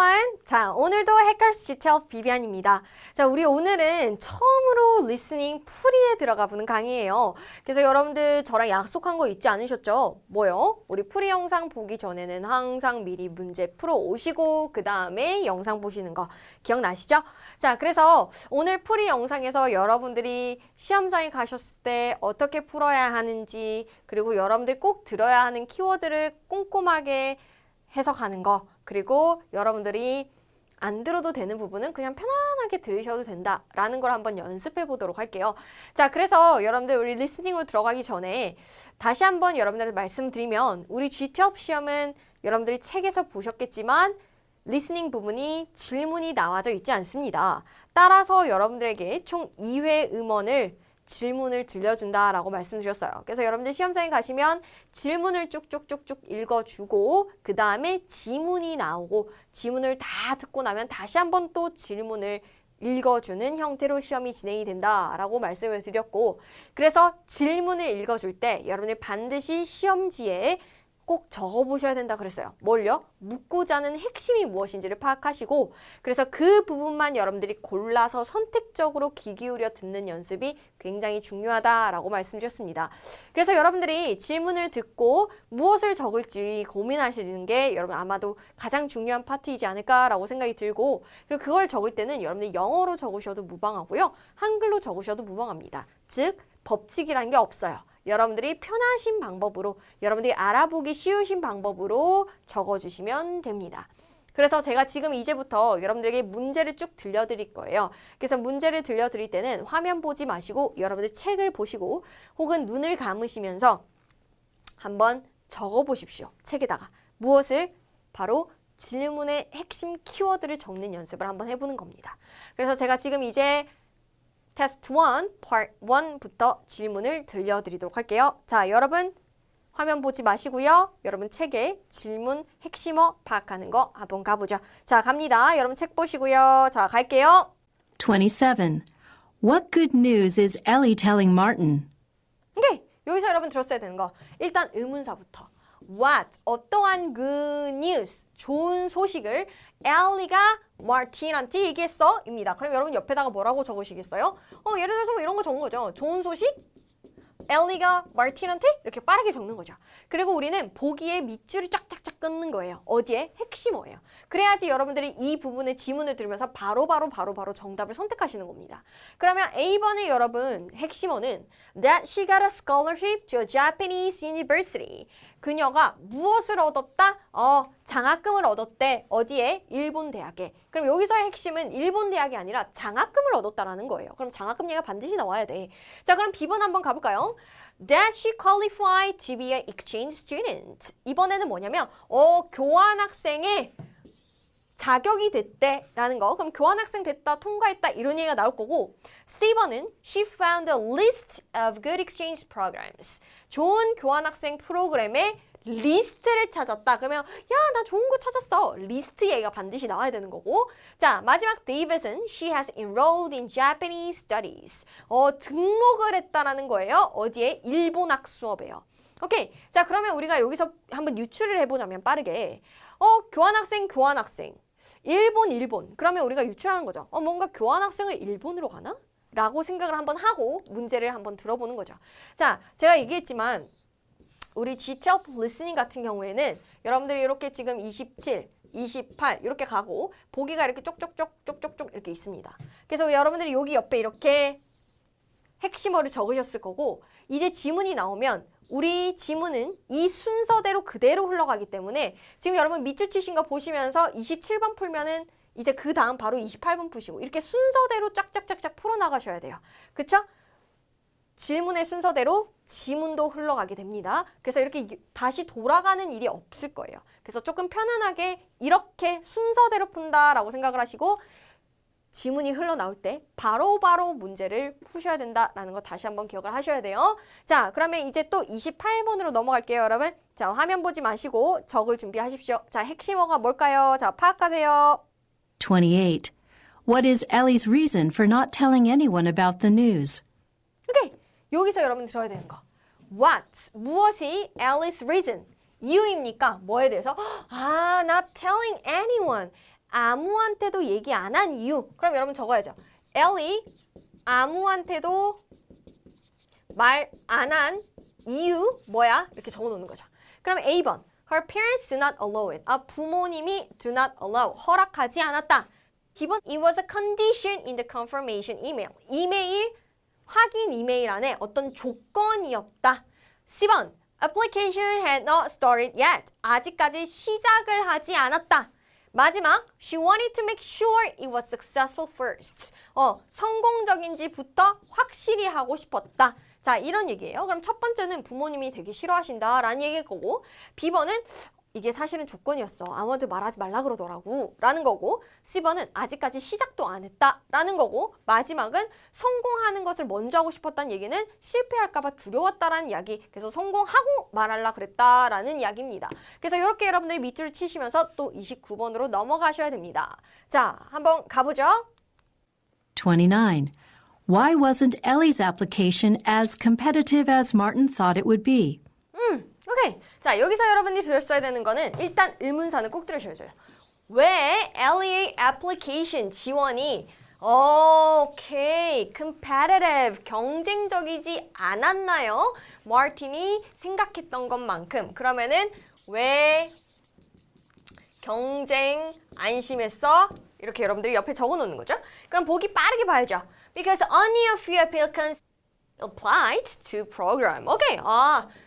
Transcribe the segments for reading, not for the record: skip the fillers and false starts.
everyone. 자, 오늘도 해커스 GTL 비비안입니다. 자, 우리 오늘은 처음으로 리스닝 풀이에 들어가 보는 강의예요. 그래서 여러분들 저랑 약속한 거 잊지 않으셨죠? 뭐요? 우리 풀이 영상 보기 전에는 항상 미리 문제 풀어 오시고 그 다음에 영상 보시는 거 기억나시죠? 자, 그래서 오늘 풀이 영상에서 여러분들이 시험장에 가셨을 때 어떻게 풀어야 하는지, 그리고 여러분들 꼭 들어야 하는 키워드를 꼼꼼하게 해석하는 거, 그리고 여러분들이 안 들어도 되는 부분은 그냥 편안하게 들으셔도 된다라는 걸 한번 연습해 보도록 할게요. 자, 그래서 여러분들 우리 리스닝으로 들어가기 전에 다시 한번 여러분들한테 말씀드리면, 우리 GT업 시험은 여러분들이 책에서 보셨겠지만 리스닝 부분이 질문이 나와져 있지 않습니다. 따라서 여러분들에게 총 2회 음원을 질문을 들려준다라고 말씀드렸어요. 그래서 여러분들 시험장에 가시면 질문을 쭉쭉쭉쭉 읽어주고 그 다음에 지문이 나오고, 지문을 다 듣고 나면 다시 한번 또 질문을 읽어주는 형태로 시험이 진행이 된다라고 말씀을 드렸고, 그래서 질문을 읽어줄 때 여러분들 반드시 시험지에 꼭 적어보셔야 된다 그랬어요. 뭘요? 묻고자 하는 핵심이 무엇인지를 파악하시고, 그래서 그 부분만 여러분들이 골라서 선택적으로 귀 기울여 듣는 연습이 굉장히 중요하다라고 말씀드렸습니다. 그래서 여러분들이 질문을 듣고 무엇을 적을지 고민하시는 게 여러분 아마도 가장 중요한 파트이지 않을까라고 생각이 들고, 그리고 그걸 적을 때는 여러분들이 영어로 적으셔도 무방하고요, 한글로 적으셔도 무방합니다. 즉, 법칙이라는 게 없어요. 여러분들이 편하신 방법으로, 여러분들이 알아보기 쉬우신 방법으로 적어주시면 됩니다. 그래서 제가 지금 이제부터 여러분들에게 문제를 쭉 들려드릴 거예요. 그래서 문제를 들려드릴 때는 화면 보지 마시고 여러분들 책을 보시고 혹은 눈을 감으시면서 한번 적어보십시오. 책에다가 무엇을? 바로 질문의 핵심 키워드를 적는 연습을 한번 해보는 겁니다. 그래서 제가 지금 이제 테스트 1, 파트 1부터 질문을 들려드리도록 할게요. 자, 여러분 화면 보지 마시고요. 여러분 책에 질문 핵심어 파악하는 거 한번 가보죠. 자, 갑니다. 여러분 책 보시고요. 자, 갈게요. 27. What good news is Ellie telling Martin? 오케이. 여기서 여러분 들었어야 되는 거. 일단 의문사부터. What? 어떠한 good news? 좋은 소식을 엘리가 마틴한테 얘기했어? 입니다. 그럼 여러분 옆에다가 뭐라고 적으시겠어요? 예를 들어서 뭐 이런 거 적은 거죠. 좋은 소식? 엘리가 마틴한테? 이렇게 빠르게 적는 거죠. 그리고 우리는 보기에 밑줄이 쫙쫙쫙 끊는 거예요. 어디에? 핵심어예요. 그래야지 여러분들이 이 부분의 지문을 들으면서 바로바로 정답을 선택하시는 겁니다. 그러면 A번의 여러분 핵심어는 That she got a scholarship to a Japanese university. 그녀가 무엇을 얻었다? 장학금을 얻었대. 어디에? 일본 대학에. 그럼 여기서의 핵심은 일본 대학이 아니라 장학금을 얻었다라는 거예요. 그럼 장학금 얘가 반드시 나와야 돼. 자, 그럼 B번 한번 가볼까요? That she qualified to be an exchange student. 이번에는 뭐냐면 교환학생의 자격이 됐대라는 거. 그럼 교환학생 됐다, 통과했다 이런 얘기가 나올 거고, C번은 She found a list of good exchange programs. 좋은 교환학생 프로그램의 리스트를 찾았다. 그러면 야, 나 좋은 거 찾았어. 리스트 얘기가 반드시 나와야 되는 거고. 자, 마지막 David은 She has enrolled in Japanese studies. 등록을 했다라는 거예요. 어디에? 일본학 수업에요. 오케이. 자, 그러면 우리가 여기서 한번 유추를 해보자면 빠르게 교환학생 일본. 그러면 우리가 유출하는 거죠. 뭔가 교환학생을 일본으로 가나? 라고 생각을 한번 하고 문제를 한번 들어보는 거죠. 자, 제가 얘기했지만 우리 GTL 리스닝 같은 경우에는 여러분들이 이렇게 지금 27, 28 이렇게 가고 보기가 이렇게 쪽쪽쪽 이렇게 있습니다. 그래서 여러분들이 여기 옆에 이렇게 핵심어를 적으셨을 거고, 이제 지문이 나오면 우리 지문은 이 순서대로 그대로 흘러가기 때문에 지금 여러분 밑줄 치신 거 보시면서 27번 풀면은 이제 그 다음 바로 28번 푸시고 이렇게 순서대로 쫙쫙쫙쫙 풀어나가셔야 돼요. 그쵸? 질문의 순서대로 지문도 흘러가게 됩니다. 그래서 이렇게 다시 돌아가는 일이 없을 거예요. 그래서 조금 편안하게 이렇게 순서대로 푼다라고 생각을 하시고 지문이 흘러나올 때 바로바로 문제를 푸셔야 된다라는 거 다시 한번 기억을 하셔야 돼요. 자, 그러면 이제 또 28번으로 넘어갈게요, 여러분. 자, 화면 보지 마시고 적을 준비하십시오. 자, 핵심어가 뭘까요? 자, 파악하세요. 28. What is Ellie's reason for not telling anyone about the news? 오케이. 여기서 여러분 들어야 되는 거. What? 무엇이 Ellie's reason? 이유입니까? 뭐에 대해서? not telling anyone. 아무한테도 얘기 안 한 이유. 그럼 여러분 적어야죠. 엘리 아무한테도 말 안 한 이유 뭐야? 이렇게 적어놓는 거죠. 그럼 A번. Her parents do not allow it. 부모님이 do not allow. 허락하지 않았다. B번. It was a condition in the confirmation email. 이메일, 확인 이메일 안에 어떤 조건이었다. C번. Application had not started yet. 아직까지 시작을 하지 않았다. 마지막, she wanted to make sure it was successful first. 성공적인지부터 확실히 하고 싶었다. 자, 이런 얘기예요. 그럼 첫 번째는 부모님이 되게 싫어하신다라는 얘기일 거고, B번은 이게 사실은 조건이었어. 아무한테 말하지 말라 그러더라고. 라는 거고, C번은 아직까지 시작도 안 했다. 라는 거고, 마지막은 성공하는 것을 먼저 하고 싶었다는 얘기는 실패할까 봐 두려웠다라는 이야기. 그래서 성공하고 말하려 그랬다라는 이야기입니다. 그래서 이렇게 여러분들이 밑줄을 치시면서 또 29번으로 넘어가셔야 됩니다. 자, 한번 가보죠. 29. Why wasn't Ellie's application as competitive as Martin thought it would be? 오케이. 자, 여기서 여러분들이 들으셔야 되는 거는 일단 의문사는 꼭 들으셔야죠. 왜 엘리의 애플리케이션 지원이 오케이, competitive, 경쟁적이지 않았나요? 마틴이 생각했던 것만큼. 그러면은 왜 경쟁 안심했어? 이렇게 여러분들이 옆에 적어놓는 거죠. 그럼 보기 빠르게 봐야죠. Because only a few applicants applied to program. 오케이.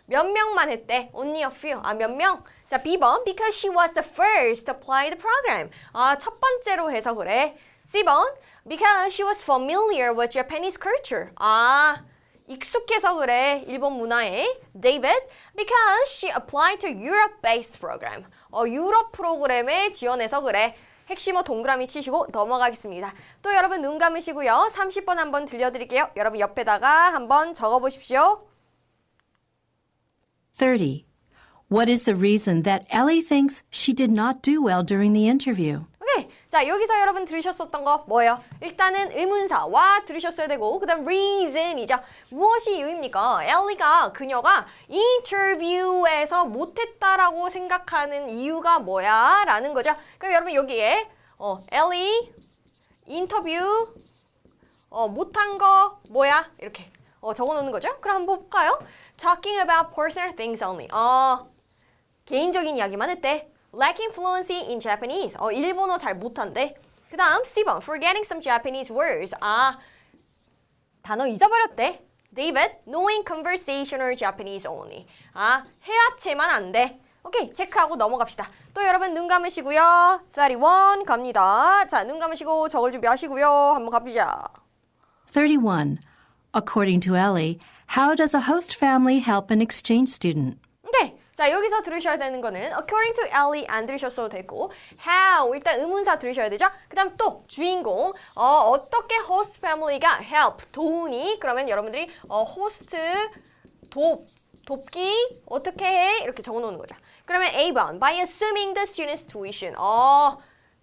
몇 명만 했대. Only a few. 몇 명? 자, B번. Because she was the first to apply the program. 첫 번째로 해서 그래. C번. Because she was familiar with Japanese culture. 익숙해서 그래. 일본 문화에. David. Because she applied to Europe-based program. 유럽 프로그램에 지원해서 그래. 핵심어 동그라미 치시고 넘어가겠습니다. 또 여러분 눈 감으시고요. 30번 한번 들려드릴게요. 여러분 옆에다가 한번 적어보십시오. 30. What is the reason that Ellie thinks she did not do well during the interview? 오케이. 자, 여기서 여러분 들으셨었던 거 뭐예요? 일단은 의문사와 들으셨어야 되고 그 다음 reason이죠. 무엇이 이유입니까? 엘리가 그녀가 인터뷰에서 못했다라고 생각하는 이유가 뭐야? 라는 거죠. 그럼 여러분 여기에 엘리 인터뷰 못한 거 뭐야? 이렇게 적어놓는 거죠. 그럼 한번 볼까요? Talking about personal things only. 개인적인 이야기만 했대. Lacking fluency in Japanese. 일본어 잘 못한대. 그 다음 C번. Forgetting some Japanese words. 단어 잊어버렸대. David. Knowing conversational Japanese only. 회화체만 안 돼. 오케이. 체크하고 넘어갑시다. 또 여러분 눈 감으시고요. 31 갑니다. 자, 눈 감으시고 적을 준비하시고요. 한번 가보자. 31. According to Ellie, how does a host family help an exchange student? 오케이. 자, 여기서 들으셔야 되는 거는 according to Ellie 안 들으셨어도 되고 how 일단 의문사 들으셔야 되죠. 그 다음 또 주인공 어떻게 host family가 help 도우니 그러면 여러분들이 host 돕기 어떻게 해? 이렇게 적어놓는 거죠. 그러면 A번 by assuming the student's tuition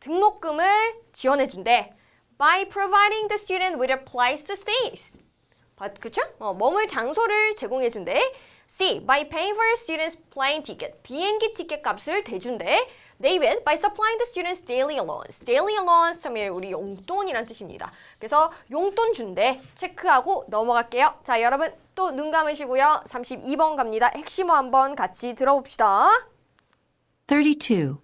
등록금을 지원해준대. by providing the student with a place to stay. 그쵸? 머물 장소를 제공해준대. C. By paying for students' plane ticket. 비행기 티켓 값을 대준대. David. By supplying the students' daily allowance. Daily allowance 하면 우리 용돈이란 뜻입니다. 그래서 용돈 준대. 체크하고 넘어갈게요. 자, 여러분 또 눈 감으시고요. 32번 갑니다. 핵심어 한번 같이 들어봅시다. 32.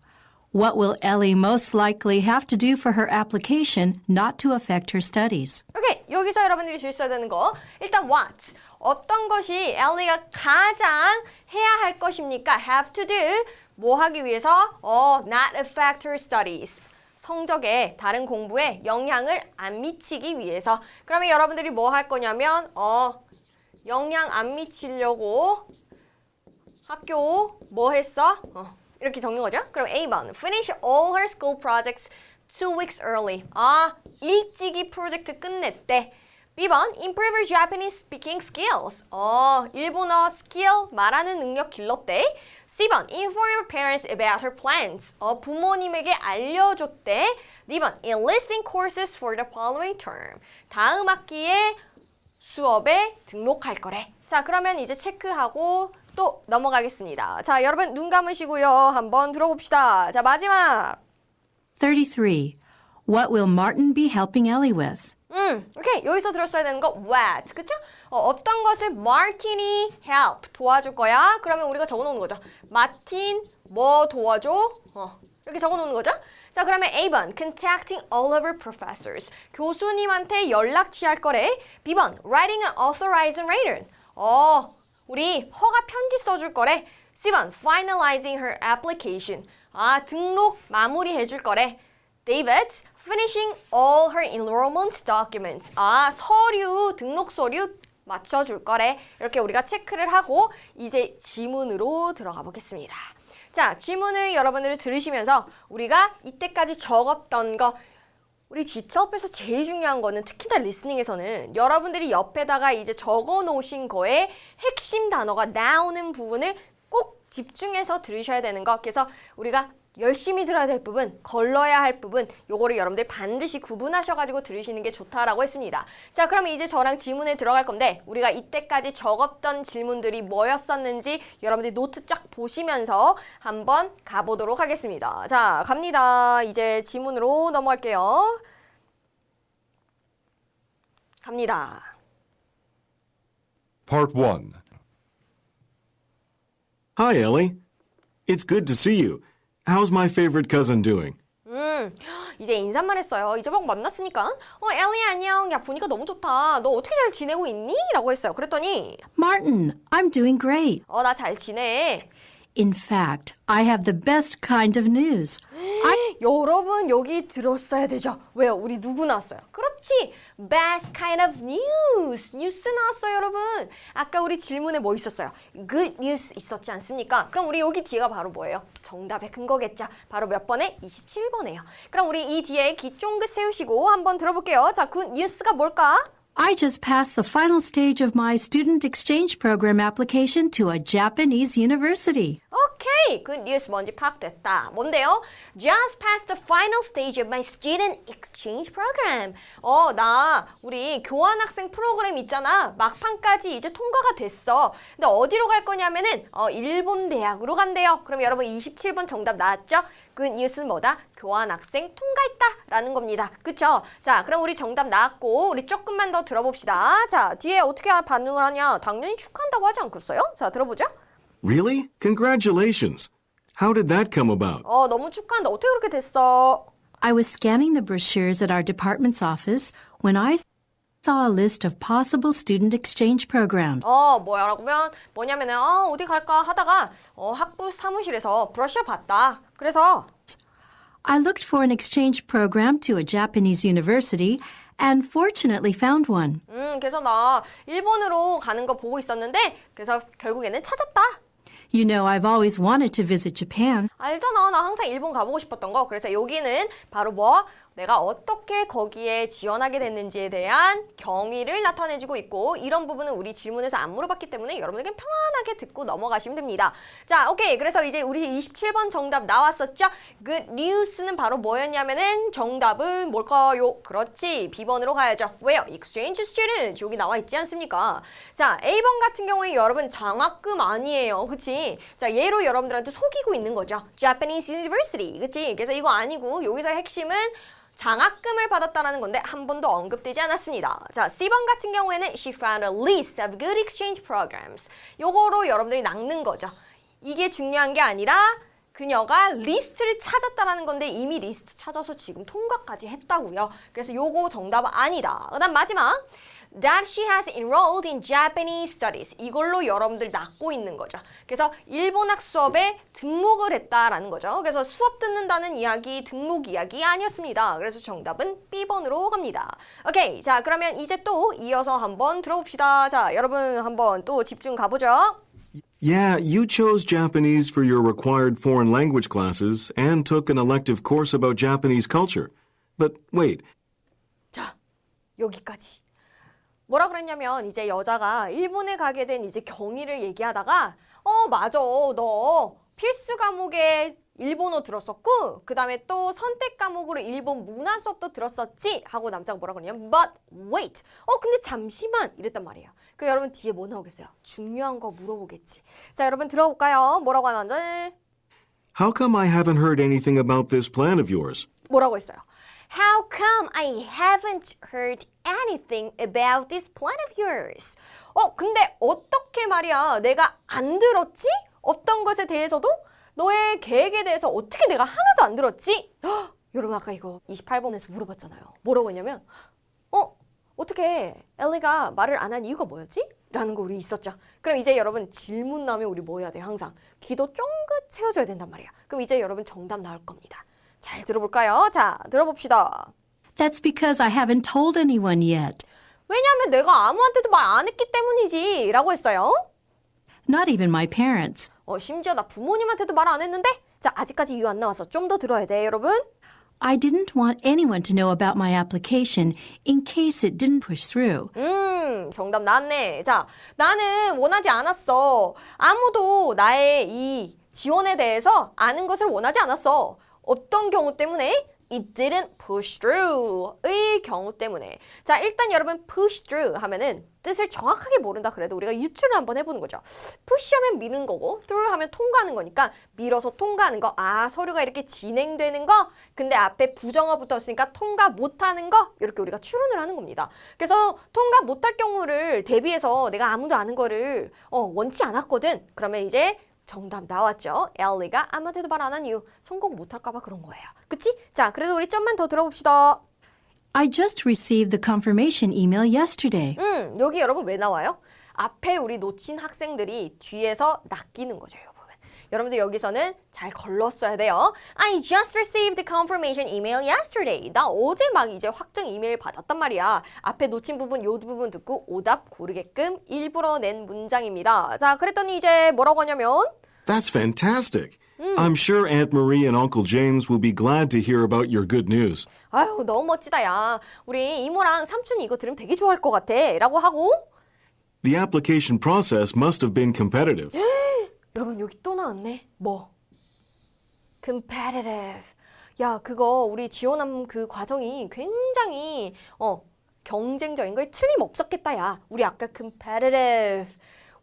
What will Ellie most likely have to do for her application not to affect her studies? 오케이. 여기서 여러분들이 주셔야 되는 거. 일단 what. 어떤 것이 엘리가 가장 해야 할 것입니까? have to do. 뭐 하기 위해서? not affect her studies. 성적에 다른 공부에 영향을 안 미치기 위해서. 그러면 여러분들이 뭐 할 거냐면 영향 안 미치려고 학교 뭐 했어? 이렇게 적는 거죠. 그럼 A번 finish all her school projects 2 weeks early. 일찍이 프로젝트 끝냈대. B번 improve her Japanese speaking skills. 일본어 스킬 말하는 능력 길렀대. C번 inform her parents about her plans. 부모님에게 알려줬대. D번 enlisting courses for the following term. 다음 학기에 수업에 등록할 거래. 자, 그러면 이제 체크하고 또 넘어가겠습니다. 자, 여러분 눈 감으시고요. 한번 들어봅시다. 자, 마지막. 33. What will Martin be helping Ellie with? 오케이. 여기서 들었어야 되는 거 what, 그쵸? 어떤 것을 마틴이 help, 도와줄 거야? 그러면 우리가 적어놓는 거죠. 마틴 뭐 도와줘? 이렇게 적어놓는 거죠. 자, 그러면 A번, contacting all of our professors. 교수님한테 연락 취할 거래. B번, writing an authorizing letter. 우리 허가 편지 써줄 거래. C번, finalizing her application. 등록 마무리해 줄 거래. David, finishing all her enrollment documents. 서류, 등록 서류 맞춰줄 거래. 이렇게 우리가 체크를 하고 이제 지문으로 들어가 보겠습니다. 자, 지문을 여러분들 들으시면서 우리가 이때까지 적었던 거, 우리 G수업에서 제일 중요한 거는 특히나 리스닝에서는 여러분들이 옆에다가 이제 적어 놓으신 거에 핵심 단어가 나오는 부분을 꼭 집중해서 들으셔야 되는 거. 그래서 우리가 열심히 들어야 될 부분, 걸러야 할 부분, 요거를 여러분들 반드시 구분하셔가지고 들으시는 게 좋다라고 했습니다. 자, 그러면 이제 저랑 질문에 들어갈 건데 우리가 이때까지 적었던 질문들이 뭐였었는지 여러분들이 노트 쫙 보시면서 한번 가보도록 하겠습니다. 자, 갑니다. 이제 질문으로 넘어갈게요. 갑니다. Part 1. Hi, Ellie. It's good to see you. How's my favorite cousin doing? 이제 인사말 했어요. 이제 막 만났으니까. 엘리 안녕. 야, 보니까 너무 좋다. 너 어떻게 잘 지내고 있니? 라고 했어요. 그랬더니 Martin, I'm doing great. 나 잘 지내. In fact, I have the best kind of news. 여러분 여기 들었어야 되죠. 왜요? 우리 누구 나왔어요? 그렇지. Best kind of news. 뉴스 나왔어요, 여러분. 아까 우리 질문에 뭐 있었어요? Good news 있었지 않습니까? 그럼 우리 여기 뒤에가 바로 뭐예요? 정답의 근거겠죠. 바로 몇 번에? 27번이에요. 그럼 우리 이 뒤에 귀 쫑긋 세우시고 한번 들어볼게요. 자, good news가 뭘까? I just passed the final stage of my student exchange program application to a Japanese university. 오케이, good news 뭔지 파악됐다. 뭔데요? Just passed the final stage of my student exchange program. 나 우리 교환학생 프로그램 있잖아. 막판까지 이제 통과가 됐어. 근데 어디로 갈 거냐면은 일본 대학으로 간대요. 그럼 여러분 27번 정답 나왔죠? good news는 뭐다? 교환학생 통과했다라는 겁니다. 그쵸? 자, 그럼 우리 정답 나왔고 우리 조금만 더 들어봅시다. 자, 뒤에 어떻게 반응을 하냐? 당연히 축하한다고 하지 않겠어요? 자, 들어보죠. Really? Congratulations. How did that come about? 너무 축하한다. 어떻게 그렇게 됐어? I was scanning the brochures at our department's office when I saw a list of possible student exchange programs. 뭐냐면은 어디 갈까 하다가 학부 사무실에서 브로셔 봤다. 그래서 I looked for an exchange program to a Japanese university and fortunately found one. 그래서 나 일본으로 가는 거 보고 있었는데 그래서 결국에는 찾았다. You know, I've always wanted to visit Japan. 알잖아. 나 항상 일본 가보고 싶었던 거. 그래서 여기는 바로 내가 어떻게 거기에 지원하게 됐는지에 대한 경위를 나타내주고 있고 이런 부분은 우리 질문에서 안 물어봤기 때문에 여러분에게 편안하게 듣고 넘어가시면 됩니다. 자, 오케이. 그래서 이제 우리 27번 정답 나왔었죠? Good news는 바로 뭐였냐면은 정답은 뭘까요? 그렇지. B번으로 가야죠. 왜요? Exchange student. 여기 나와 있지 않습니까? 자, A번 같은 경우에 여러분 장학금 아니에요. 그치? 자, 얘로 여러분들한테 속이고 있는 거죠. Japanese University. 그치? 그래서 이거 아니고 여기서 핵심은 장학금을 받았다라는 건데 한 번도 언급되지 않았습니다. 자, C번 같은 경우에는 she found a list of good exchange programs. 요거로 여러분들이 낚는 거죠. 이게 중요한 게 아니라 그녀가 리스트를 찾았다라는 건데 이미 리스트 찾아서 지금 통과까지 했다고요. 그래서 요거 정답은 아니다. 그다음 마지막 that she has enrolled in Japanese studies. 이걸로 여러분들 낚고 있는 거죠. 그래서 일본학 수업에 등록을 했다라는 거죠. 그래서 수업 듣는다는 이야기, 등록 이야기 아니었습니다. 그래서 정답은 B번으로 갑니다. 오케이, 자 그러면 이제 또 이어서 한번 들어봅시다. 자, 여러분 한번 또 집중 가보죠. Yeah, you chose Japanese for your required foreign language classes and took an elective course about Japanese culture. But wait, 자, 여기까지. 뭐라 그랬냐면 이제 여자가 일본에 가게 된 이제 경위를 얘기하다가 맞아, 너 필수 과목에 일본어 들었었고 그 다음에 또 선택 과목으로 일본 문화 수업도 들었었지 하고 남자가 뭐라 그러냐면 but wait, 근데 잠시만 이랬단 말이에요. 그 여러분 뒤에 뭐 나오겠어요? 중요한 거 물어보겠지. 자, 여러분 들어볼까요? 뭐라고 하는지. How come I haven't heard anything about this plan of yours? 뭐라고 했어요? How come I haven't heard anything about this plan of yours? 근데 어떻게 말이야 내가 안 들었지? 어떤 것에 대해서도 너의 계획에 대해서 어떻게 내가 하나도 안 들었지? 헉, 여러분 아까 이거 28번에서 물어봤잖아요. 뭐라고 했냐면 어떻게 엘리가 말을 안 한 이유가 뭐였지? 라는 거 우리 있었죠. 그럼 이제 여러분 질문 나오면 우리 뭐 해야 돼? 항상 귀도 쫑긋 세워줘야 된단 말이야. 그럼 이제 여러분 정답 나올 겁니다. 잘 들어볼까요? 자, 들어봅시다. That's because I haven't told anyone yet. 왜냐하면 내가 아무한테도 말 안 했기 때문이지 라고 했어요. Not even my parents. 심지어 나 부모님한테도 말 안 했는데? 자, 아직까지 이유 안 나와서 좀 더 들어야 돼, 여러분. I didn't want anyone to know about my application in case it didn't push through. 정답 나왔네. 자, 나는 원하지 않았어. 아무도 나의 이 지원에 대해서 아는 것을 원하지 않았어. 어떤 경우 때문에? It didn't push through의 경우 때문에. 자, 일단 여러분 push through 하면은 뜻을 정확하게 모른다 그래도 우리가 유추를 한번 해보는 거죠. push 하면 미는 거고 through 하면 통과하는 거니까 밀어서 통과하는 거. 아, 서류가 이렇게 진행되는 거. 근데 앞에 부정어 붙었으니까 통과 못하는 거. 이렇게 우리가 추론을 하는 겁니다. 그래서 통과 못할 경우를 대비해서 내가 아무도 아는 거를 원치 않았거든. 그러면 이제 정답 나왔죠. 엘리가 아무한테도 말 안 한 이유. 성공 못할까 봐 그런 거예요. 그치? 자, 그래도 우리 좀만 더 들어봅시다. I just received the confirmation email yesterday. 여기 여러분 왜 나와요? 앞에 우리 놓친 학생들이 뒤에서 낚이는 거죠, 여러분. 여러분들 여기서는 잘 걸렀어야 돼요. I just received the confirmation email yesterday. 나 어제 막 이제 확정 이메일 받았단 말이야. 앞에 놓친 부분, 요 부분 듣고 오답 고르게끔 일부러 낸 문장입니다. 자, 그랬더니 이제 뭐라고 하냐면 That's fantastic. I'm sure Aunt Marie and Uncle James will be glad to hear about your good news. 아유, 너무 멋지다, 야. 우리 이모랑 삼촌이 이거 들으면 되게 좋아할 것 같아. 라고 하고 The application process must have been competitive. 여러분 여기 또 나왔네. 뭐? competitive. 야, 그거 우리 지원한 그 과정이 굉장히 경쟁적인 거 틀림없었겠다, 야. 우리 아까 competitive.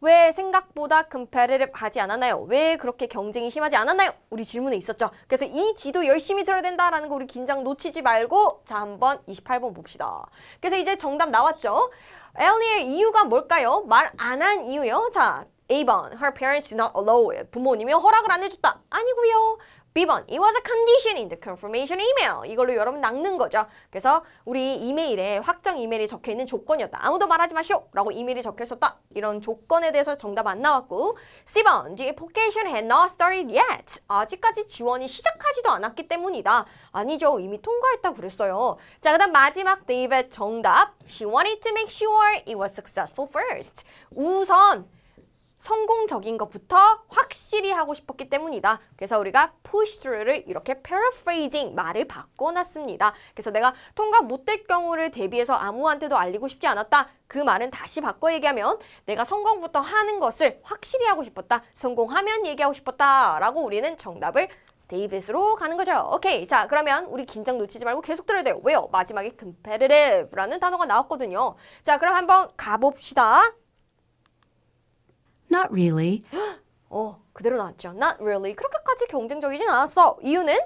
왜 생각보다 competitive 하지 않았나요? 왜 그렇게 경쟁이 심하지 않았나요? 우리 질문에 있었죠. 그래서 이 뒤도 열심히 들어야 된다라는 거 우리 긴장 놓치지 말고 자, 한번 28번 봅시다. 그래서 이제 정답 나왔죠. 엘리의 이유가 뭘까요? 말 안 한 이유요. 자, A번, her parents did not allow it. 부모님이 허락을 안 해줬다. 아니고요. B번, it was a condition in the confirmation email. 이걸로 여러분 낚는 거죠. 그래서 우리 이메일에 확정 이메일이 적혀있는 조건이었다. 아무도 말하지 마시오 라고 이메일이 적혀있었다. 이런 조건에 대해서 정답 안 나왔고 C번, the application had not started yet. 아직까지 지원이 시작하지도 않았기 때문이다. 아니죠. 이미 통과했다고 그랬어요. 자, 그 다음 마지막 David 정답. She wanted to make sure it was successful first. 우선 성공적인 것부터 확실히 하고 싶었기 때문이다. 그래서 우리가 push through를 이렇게 paraphrasing 말을 바꿔놨습니다. 그래서 내가 통과 못될 경우를 대비해서 아무한테도 알리고 싶지 않았다. 그 말은 다시 바꿔 얘기하면 내가 성공부터 하는 것을 확실히 하고 싶었다. 성공하면 얘기하고 싶었다. 라고 우리는 정답을 데이빗으로 가는 거죠. 오케이. 자, 그러면 우리 긴장 놓치지 말고 계속 들어야 돼요. 왜요? 마지막에 competitive라는 단어가 나왔거든요. 자, 그럼 한번 가봅시다. Not really. 그대로 나왔죠. Not really. 그렇게까지 경쟁적이진 않았어. 이유는?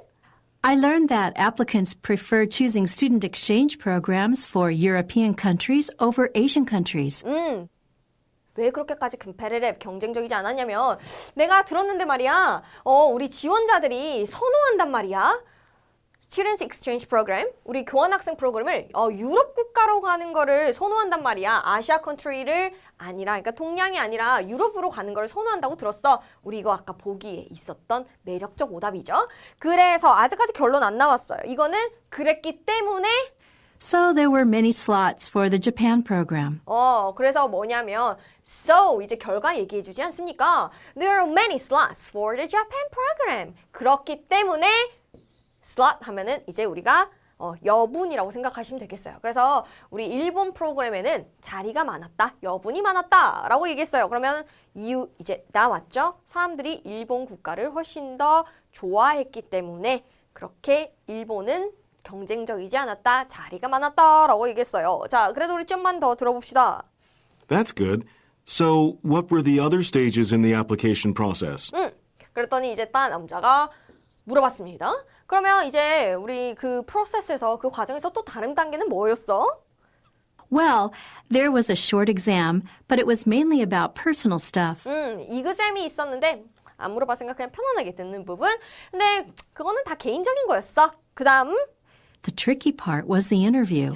I learned that applicants prefer choosing student exchange programs for European countries over Asian countries. 왜 그렇게까지 competitive, 경쟁적이지 않았냐면 내가 들었는데 말이야. 우리 지원자들이 선호한단 말이야. Students Exchange Program, 우리 교환학생 프로그램을 유럽 국가로 가는 거를 선호한단 말이야. 아시아 컨트리를 아니라, 그러니까 동양이 아니라 유럽으로 가는 거를 선호한다고 들었어. 우리 이거 아까 보기에 있었던 매력적 오답이죠. 그래서 아직까지 결론 안 나왔어요. 이거는 그랬기 때문에 So there were many slots for the Japan program. 그래서 뭐냐면 So 이제 결과 얘기해 주지 않습니까? There are many slots for the Japan program. 그렇기 때문에 slot 하면은 이제 우리가 여분이라고 생각하시면 되겠어요. 그래서 우리 일본 프로그램에는 자리가 많았다, 여분이 많았다 라고 얘기했어요. 그러면 이유 이제 나왔죠? 사람들이 일본 국가를 훨씬 더 좋아했기 때문에 그렇게 일본은 경쟁적이지 않았다, 자리가 많았다 라고 얘기했어요. 자, 그래도 우리 좀만 더 들어봅시다. That's good. So, what were the other stages in the application process? 그랬더니 이제 딴 남자가 물어봤습니다. 그러면 이제 우리 그 프로세스에서 그 과정에서 또 다른 단계는 뭐였어? Well, there was a short exam, but it was mainly about personal stuff. 이그잼이 있었는데 안 물어봤으니까 그냥 편안하게 듣는 부분. 근데 그거는 다 개인적인 거였어. 그 다음 The tricky part was the interview.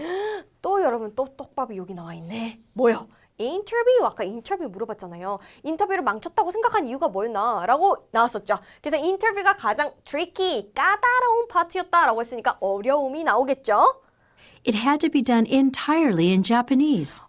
또 여러분 또 떡밥이 여기 나와 있네. 뭐야? 인터뷰, 아까 인터뷰 물어봤잖아요. 인터뷰를 망쳤다고 생각한 이유가 뭐였나? 라고 나왔었죠. 그래서 인터뷰가 가장 tricky, 까다로운 파트였다라고 했으니까 어려움이 나오겠죠. It had to be done entirely in Japanese.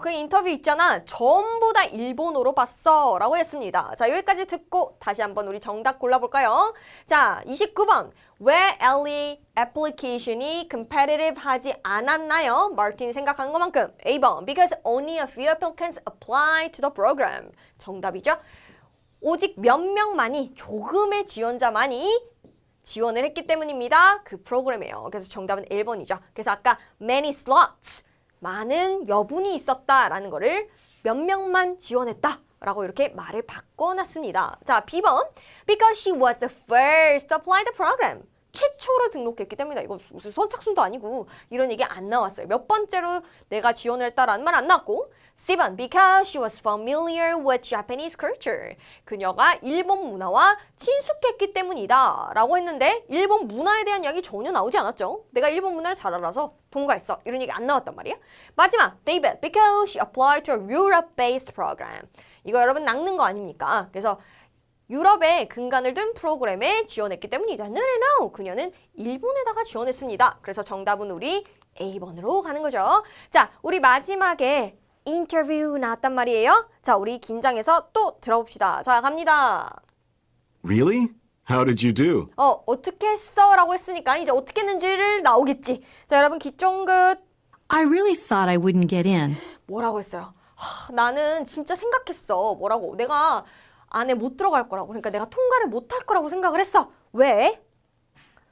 그 인터뷰 있잖아. 전부 다 일본어로 봤어. 라고 했습니다. 자, 여기까지 듣고 다시 한번 우리 정답 골라볼까요? 자, 29번. 왜 엘리 애플리케이션이 competitive 하지 않았나요? 마틴이 생각한 것만큼. A번. Because only a few applicants apply to the program. 정답이죠. 오직 몇 명만이, 조금의 지원자만이 지원을 했기 때문입니다. 그 프로그램이에요. 그래서 정답은 1번이죠. 그래서 아까 many slots, 많은 여분이 있었다라는 거를 몇 명만 지원했다 라고 이렇게 말을 바꿔놨습니다. 자, B번. Because she was the first to apply the program. 최초로 등록했기 때문이다. 이거 무슨 선착순도 아니고 이런 얘기 안 나왔어요. 몇 번째로 내가 지원을 했다라는 말 안 나왔고. C번. Because she was familiar with Japanese culture. 그녀가 일본 문화와 친숙했기 때문이다 라고 했는데 일본 문화에 대한 이야기 전혀 나오지 않았죠. 내가 일본 문화를 잘 알아서 통과했어. 이런 얘기 안 나왔단 말이야. 마지막. David. Because she applied to a Europe-based program. 이거 여러분 낚는 거 아닙니까? 그래서 유럽에 근간을 둔 프로그램에 지원했기 때문이죠. No. 그녀는 일본에다가 지원했습니다. 그래서 정답은 우리 A번으로 가는 거죠. 자, 우리 마지막에 인터뷰 나왔단 말이에요. 자, 우리 긴장해서 또 들어봅시다. 자, 갑니다. Really? How did you do? 어떻게 했어? 라고 했으니까 이제 어떻게 했는지를 나오겠지. 자, 여러분 귀 쫑긋. I really thought I wouldn't get in. 뭐라고 했어요? 나는 진짜 생각했어. 뭐라고? 내가 안에 못 들어갈 거라고. 그러니까 내가 통과를 못 할 거라고 생각을 했어. 왜?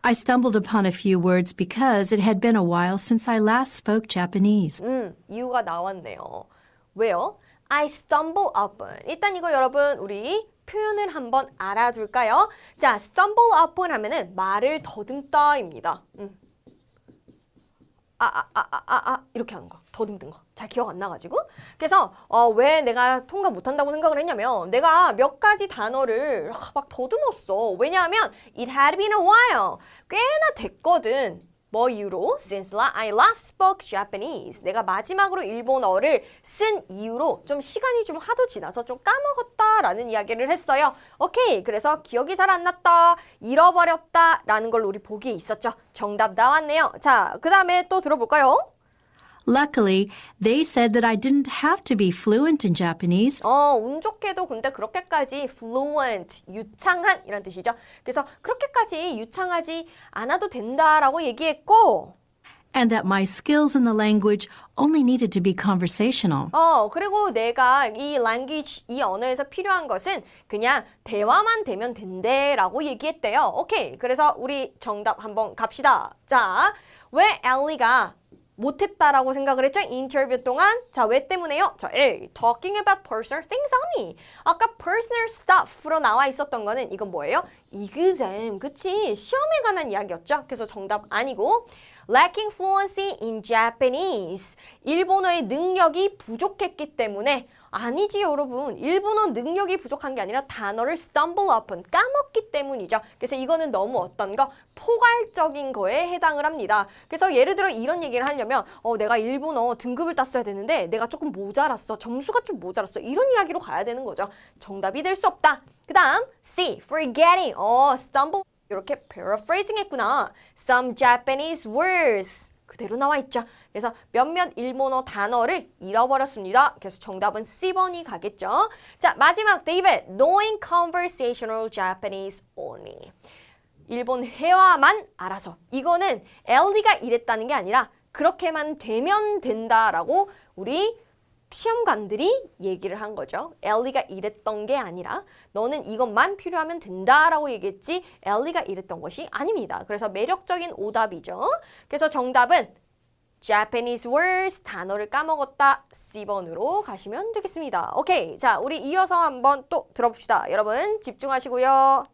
I stumbled upon a few words because it had been a while since I last spoke Japanese. 이유가 나왔네요. 왜요? I stumble upon. 일단 이거 여러분 우리 표현을 한번 알아둘까요? 자, stumble upon 하면은 말을 더듬다입니다. 이렇게 하는 거. 더듬든 거. 잘 기억 안 나가지고. 그래서 왜 내가 통과 못한다고 생각을 했냐면 내가 몇 가지 단어를 막 더듬었어. 왜냐하면 it had been a while. 꽤나 됐거든. 뭐 이유로? Since I last spoke Japanese. 내가 마지막으로 일본어를 쓴 이후로 좀 시간이 좀 하도 지나서 좀 까먹었다라는 이야기를 했어요. 오케이. 그래서 기억이 잘 안 났다. 잃어버렸다라는 걸 우리 보기에 있었죠. 정답 나왔네요. 자, 그 다음에 또 들어볼까요? Luckily, they said that I didn't have to be fluent in Japanese. 운 좋게도 근데 그렇게까지 fluent, 유창한 이란 뜻이죠. 그래서 그렇게까지 유창하지 않아도 된다라고 얘기했고 And that my skills in the language only needed to be conversational. 그리고 내가 이 language, 이 언어에서 필요한 것은 그냥 대화만 되면 된대라고 얘기했대요. 오케이. 그래서 우리 정답 한번 갑시다. 자, 왜 엘리가 못했다라고 생각을 했죠? 인터뷰 동안. 자, 왜 때문에요? 자, A. Talking about personal things only. 아까 personal stuff로 나와 있었던 거는 이건 뭐예요? 이그잼. 그치? 시험에 관한 이야기였죠? 그래서 정답 아니고 lacking fluency in Japanese. 일본어의 능력이 부족했기 때문에 아니지 여러분. 일본어 능력이 부족한 게 아니라 단어를 stumble upon, 까먹기 때문이죠. 그래서 이거는 너무 어떤 거? 포괄적인 거에 해당을 합니다. 그래서 예를 들어 이런 얘기를 하려면 내가 일본어 등급을 땄어야 되는데 내가 조금 모자랐어. 점수가 좀 모자랐어. 이런 이야기로 가야 되는 거죠. 정답이 될 수 없다. 그 다음 C. Forgetting. stumble. 이렇게 paraphrasing 했구나. Some Japanese words. 그대로 나와 있죠. 그래서 몇몇 일본어 단어를 잃어버렸습니다. 그래서 정답은 C번이 가겠죠. 자, 마지막 David. Knowing conversational Japanese only. 일본 회화만 알아서. 이거는 엘리가 이랬다는 게 아니라 그렇게만 되면 된다라고 우리 시험관들이 얘기를 한 거죠. 엘리가 이랬던 게 아니라 너는 이것만 필요하면 된다라고 얘기했지 엘리가 이랬던 것이 아닙니다. 그래서 매력적인 오답이죠. 그래서 정답은 Japanese words 단어를 까먹었다. C번으로 가시면 되겠습니다. 오케이. 자, 우리 이어서 한번 또 들어봅시다. 여러분 집중하시고요.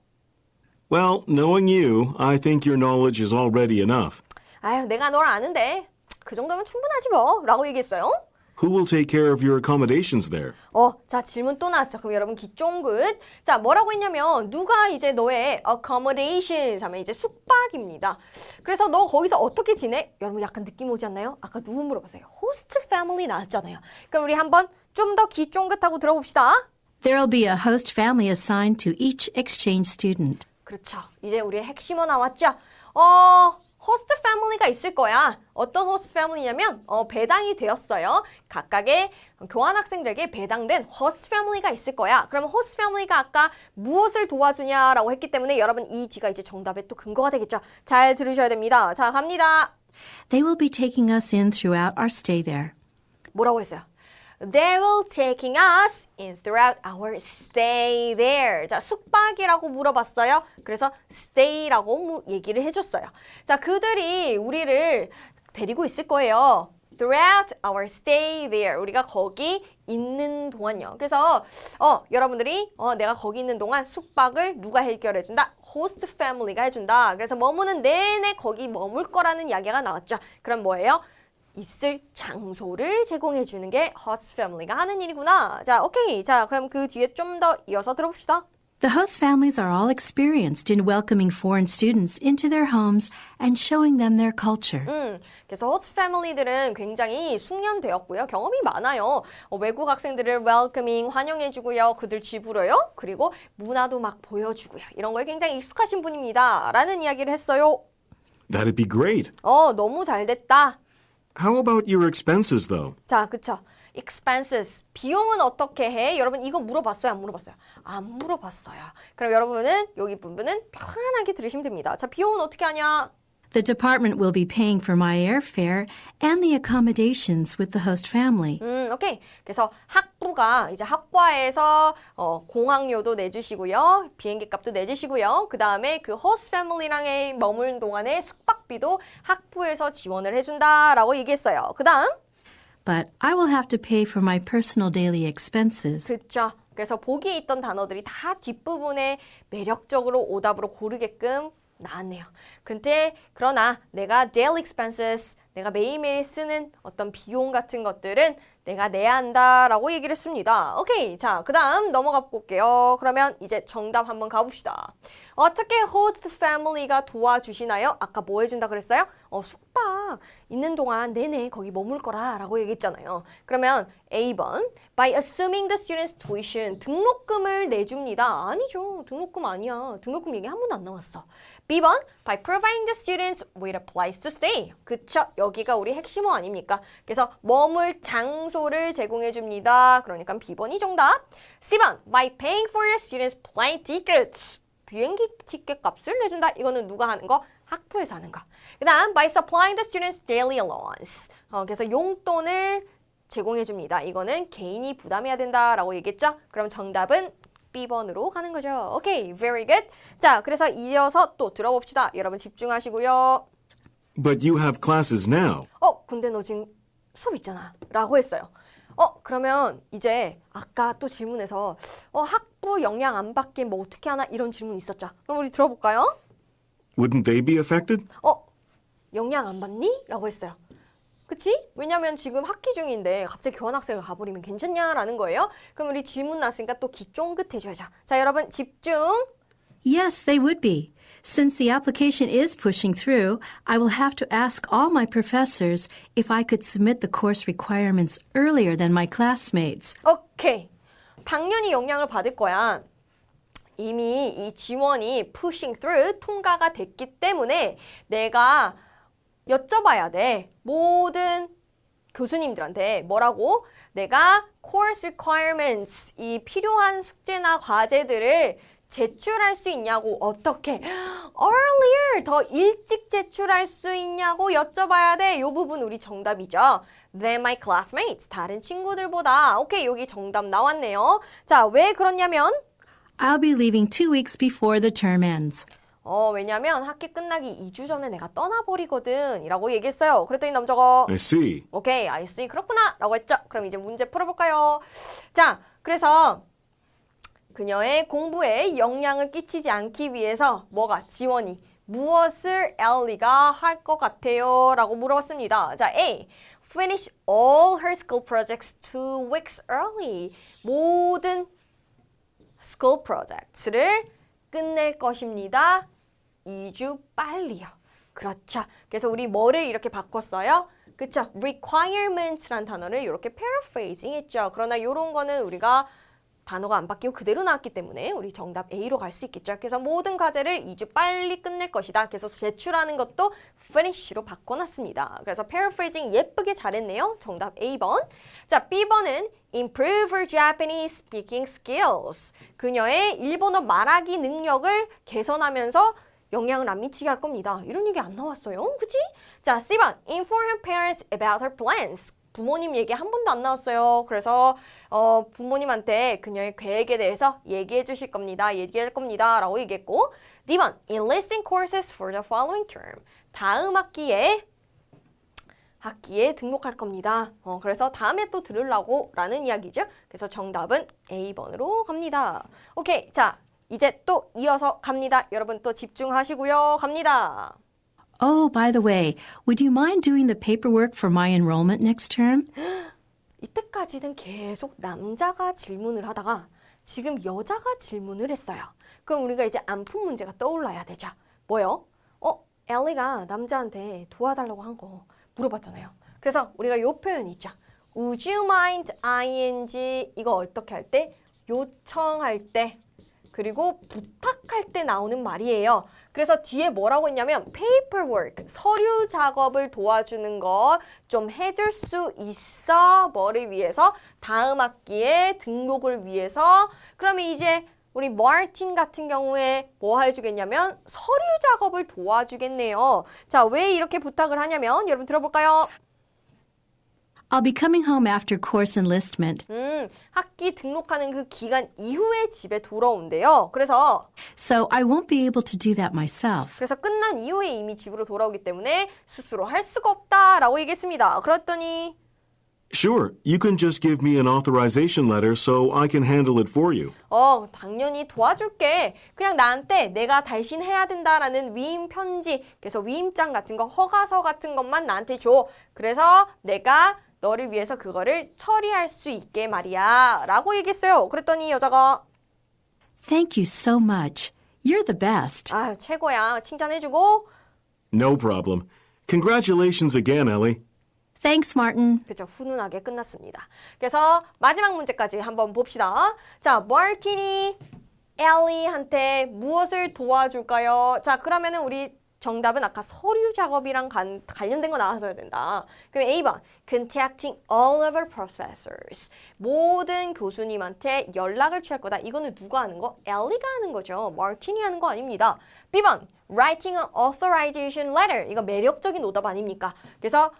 Well, knowing you, I think your knowledge is already enough. 아유, 내가 널 아는데 그 정도면 충분하지 뭐. 라고 얘기했어요. Who will take care of your accommodations there? 자, 질문 또 나왔죠. 그럼 여러분 귀 쫑긋. 자, 뭐라고 했냐면 누가 이제 너의 accommodations 하면 이제 숙박입니다. 그래서 너 거기서 어떻게 지내? 여러분 약간 느낌 오지 않나요? 아까 누구 물어봤어요? host family 나왔잖아요. 그럼 우리 한번 좀 더 귀 쫑긋하고 들어봅시다. There'll be a host family assigned to each exchange student. 그렇죠. 이제 우리의 핵심어 나왔죠? 호스트 패밀리가 있을 거야. 어떤 호스트 패밀리냐면 배당이 되었어요. 각각의 교환 학생들에게 배당된 호스트 패밀리가 있을 거야. 그러면 호스트 패밀리가 아까 무엇을 도와주냐라고 했기 때문에 여러분 이 뒤가 이제 정답의 또 근거가 되겠죠. 잘 들으셔야 됩니다. 자, 갑니다. They will be taking us in throughout our stay there. 뭐라고 했어요? They will taking us in throughout our stay there. 자, 숙박이라고 물어봤어요. 그래서 stay라고 얘기를 해줬어요. 자, 그들이 우리를 데리고 있을 거예요. Throughout our stay there. 우리가 거기 있는 동안요. 그래서 여러분들이 내가 거기 있는 동안 숙박을 누가 해결해준다? host family가 해준다. 그래서 머무는 내내 거기 머물 거라는 이야기가 나왔죠. 그럼 뭐예요? 있을 장소를 제공해 주는 게 host family가 하는 일이구나. 자, 오케이. 자, 그럼 그 뒤에 좀 더 이어서 들어봅시다. The host families are all experienced in welcoming foreign students into their homes and showing them their culture. 그래서 host family들은 굉장히 숙련되었고요. 경험이 많아요. 외국 학생들을 welcoming, 환영해주고요. 그들 집으로요. 그리고 문화도 막 보여주고요. 이런 거에 굉장히 익숙하신 분입니다. 라는 이야기를 했어요. That'd be great. 너무 잘 됐다. How about your expenses, though? 자, 그쵸. expenses. 비용은 어떻게 해? 여러분 이거 물어봤어요? 안 물어봤어요? 안 물어봤어요. 그럼 여러분은 여기 부분은 편하게 들으시면 됩니다. 자, 비용은 어떻게 하냐? The department will be paying for my airfare and the accommodations with the host family. 오케이. 그래서 학부가 이제 학과에서 공항료도 내주시고요. 비행기 값도 내주시고요. 그 다음에 그 호스트 패밀리랑 머무는 동안에 숙박비도 학부에서 지원을 해준다라고 얘기했어요. 그 다음. But I will have to pay for my personal daily expenses. 그쵸. 그래서 보기에 있던 단어들이 다 뒷부분에 매력적으로 오답으로 고르게끔 나왔네요. 근데 그러나 내가 daily expenses, 내가 매일매일 쓰는 어떤 비용 같은 것들은 내가 내야 한다라고 얘기를 했습니다. 오케이. 자, 그 다음 넘어가 볼게요. 그러면 이제 정답 한번 가봅시다. 어떻게 host family가 도와주시나요? 아까 뭐 해준다 그랬어요? 숙박 있는 동안 내내 거기 머물 거라 라고 얘기했잖아요. 그러면 A번 By assuming the student's tuition 등록금을 내줍니다. 아니죠. 등록금 아니야. 등록금 얘기 한 번도 안 나왔어. B번 By providing the students with a place to stay. 그쵸? 여기가 우리 핵심어 아닙니까? 그래서 머물 장소를 제공해 줍니다. 그러니까 B번이 정답. C번 By paying for the students' plane tickets. 비행기 티켓 값을 내준다. 이거는 누가 하는 거? 학부에서 하는 거. 그 다음 by supplying the students' daily allowance. 그래서 용돈을 제공해 줍니다. 이거는 개인이 부담해야 된다라고 얘기했죠. 그럼 정답은 B번으로 가는 거죠. 오케이, very good. 자, 그래서 이어서 또 들어봅시다. 여러분 집중하시고요. But you have classes now. 근데 너 지금 수업 있잖아. 라고 했어요. 그러면 이제 아까 또 질문에서 학부 영향 안 받게 뭐 어떻게 하나 이런 질문 있었죠. 그럼 우리 들어볼까요? Wouldn't they be affected? 영향 안 받니? 라고 했어요. 그치? 왜냐면 지금 학기 중인데 갑자기 교환학생을 가버리면 괜찮냐라는 거예요. 그럼 우리 질문 나왔으니까 또 귀 쫑긋 해줘야죠. 자, 여러분 집중. Yes, they would be. Since the application is pushing through, I will have to ask all my professors if I could submit the course requirements earlier than my classmates. 오케이. 당연히 영향을 받을 거야. 이미 이 지원이 pushing through 통과가 됐기 때문에 내가 여쭤봐야 돼. 모든 교수님들한테 뭐라고? 내가 course requirements, 이 필요한 숙제나 과제들을 제출할 수 있냐고 어떻게 earlier 더 일찍 제출할 수 있냐고 여쭤봐야 돼. 이 부분 우리 정답이죠. Than my classmates 다른 친구들보다. 오케이, 여기 정답 나왔네요. 자, 왜 그러냐면 I'll be leaving 2 weeks before the term ends. 왜냐면 학기 끝나기 2주 전에 내가 떠나버리거든 이라고 얘기했어요. 그랬더니 남자가 I see. 오케이, I see. 그렇구나 라고 했죠. 그럼 이제 문제 풀어볼까요? 자, 그래서 그녀의 공부에 영향을 끼치지 않기 위해서 지원이 무엇을 엘리가 할 것 같아요? 라고 물어봤습니다. 자, A. Finish all her school projects 2 weeks early. 모든 school projects를 끝낼 것입니다. 2주 빨리요. 그렇죠. 그래서 우리 뭐를 이렇게 바꿨어요? 그쵸? requirements란 단어를 이렇게 paraphrasing 했죠. 그러나 이런 거는 우리가 단어가 안 바뀌고 그대로 나왔기 때문에 우리 정답 A로 갈 수 있겠죠. 그래서 모든 과제를 2주 빨리 끝낼 것이다. 그래서 제출하는 것도 finish로 바꿔놨습니다. 그래서 paraphrasing 예쁘게 잘했네요. 정답 A번. 자, B번은 improve her Japanese speaking skills. 그녀의 일본어 말하기 능력을 개선하면서 영향을 안 미치게 할 겁니다. 이런 얘기 안 나왔어요. 그치? 자, C번 inform her parents about her plans. 부모님 얘기 한 번도 안 나왔어요. 그래서 부모님한테 그녀의 계획에 대해서 얘기해 주실 겁니다. 얘기할 겁니다. 라고 얘기했고 D번 enlisting courses for the following term. 다음 학기에 등록할 겁니다. 그래서 다음에 또 들으려고 라는 이야기죠. 그래서 정답은 A번으로 갑니다. 오케이, 자 이제 또 이어서 갑니다. 여러분 또 집중하시고요. 갑니다. Oh, by the way, would you mind doing the paperwork for my enrollment next term? 이때까지는 계속 남자가 질문을 하다가 지금 여자가 질문을 했어요. 그럼 우리가 이제 안 푼 문제가 떠올라야 되죠. 뭐요? 엘리가 남자한테 도와달라고 한 거 물어봤잖아요. 그래서 우리가 요 표현 있죠. Would you mind ing 이거 어떻게 할 때? 요청할 때 그리고 부탁할 때 나오는 말이에요. 그래서 뒤에 뭐라고 했냐면 paperwork, 서류 작업을 도와주는 거 좀 해줄 수 있어? 뭐를 위해서? 다음 학기에 등록을 위해서. 그러면 이제 우리 마틴 같은 경우에 뭐 해주겠냐면 서류 작업을 도와주겠네요. 자, 왜 이렇게 부탁을 하냐면 여러분 들어볼까요? I'll be coming home after course enlistment, 학기 등록하는 그 기간 이후에 집에 돌아온대요. 그래서 so I won't be able to do that myself. 끝난 이후에 이미 집으로 돌아오기 때문에 스스로 할 수가 없다라고 얘기했습니다. 그랬더니 Sure, you can just give me an authorization letter so I can handle it for you. 당연히 도와줄게. 그냥 나한테 내가 대신 해야 된다라는 위임 편지, 그래서 위임장 같은 거, 허가서 같은 것만 나한테 줘. 그래서 내가 너를 위해서 그거를 처리할 수 있게 말이야. 라고 얘기했어요. 그랬더니 여자가 Thank you so much. You're the best. 아유, 최고야. 칭찬해주고 No problem. Congratulations again, Ellie. Thanks, Martin. 그죠, 훈훈하게 끝났습니다. 그래서 마지막 문제까지 한번 봅시다. 자, 마틴이 엘리한테 무엇을 도와줄까요? 자, 그러면은 우리 정답은 아까 서류 작업이랑 관련된 거 나와줘야 된다. 그럼 A번, contacting all of our professors. 모든 교수님한테 연락을 취할 거다. 이거는 누가 하는 거? 엘리가 하는 거죠. 마틴이 하는 거 아닙니다. B번, writing an authorization letter. 이거 매력적인 오답 아닙니까? 그래서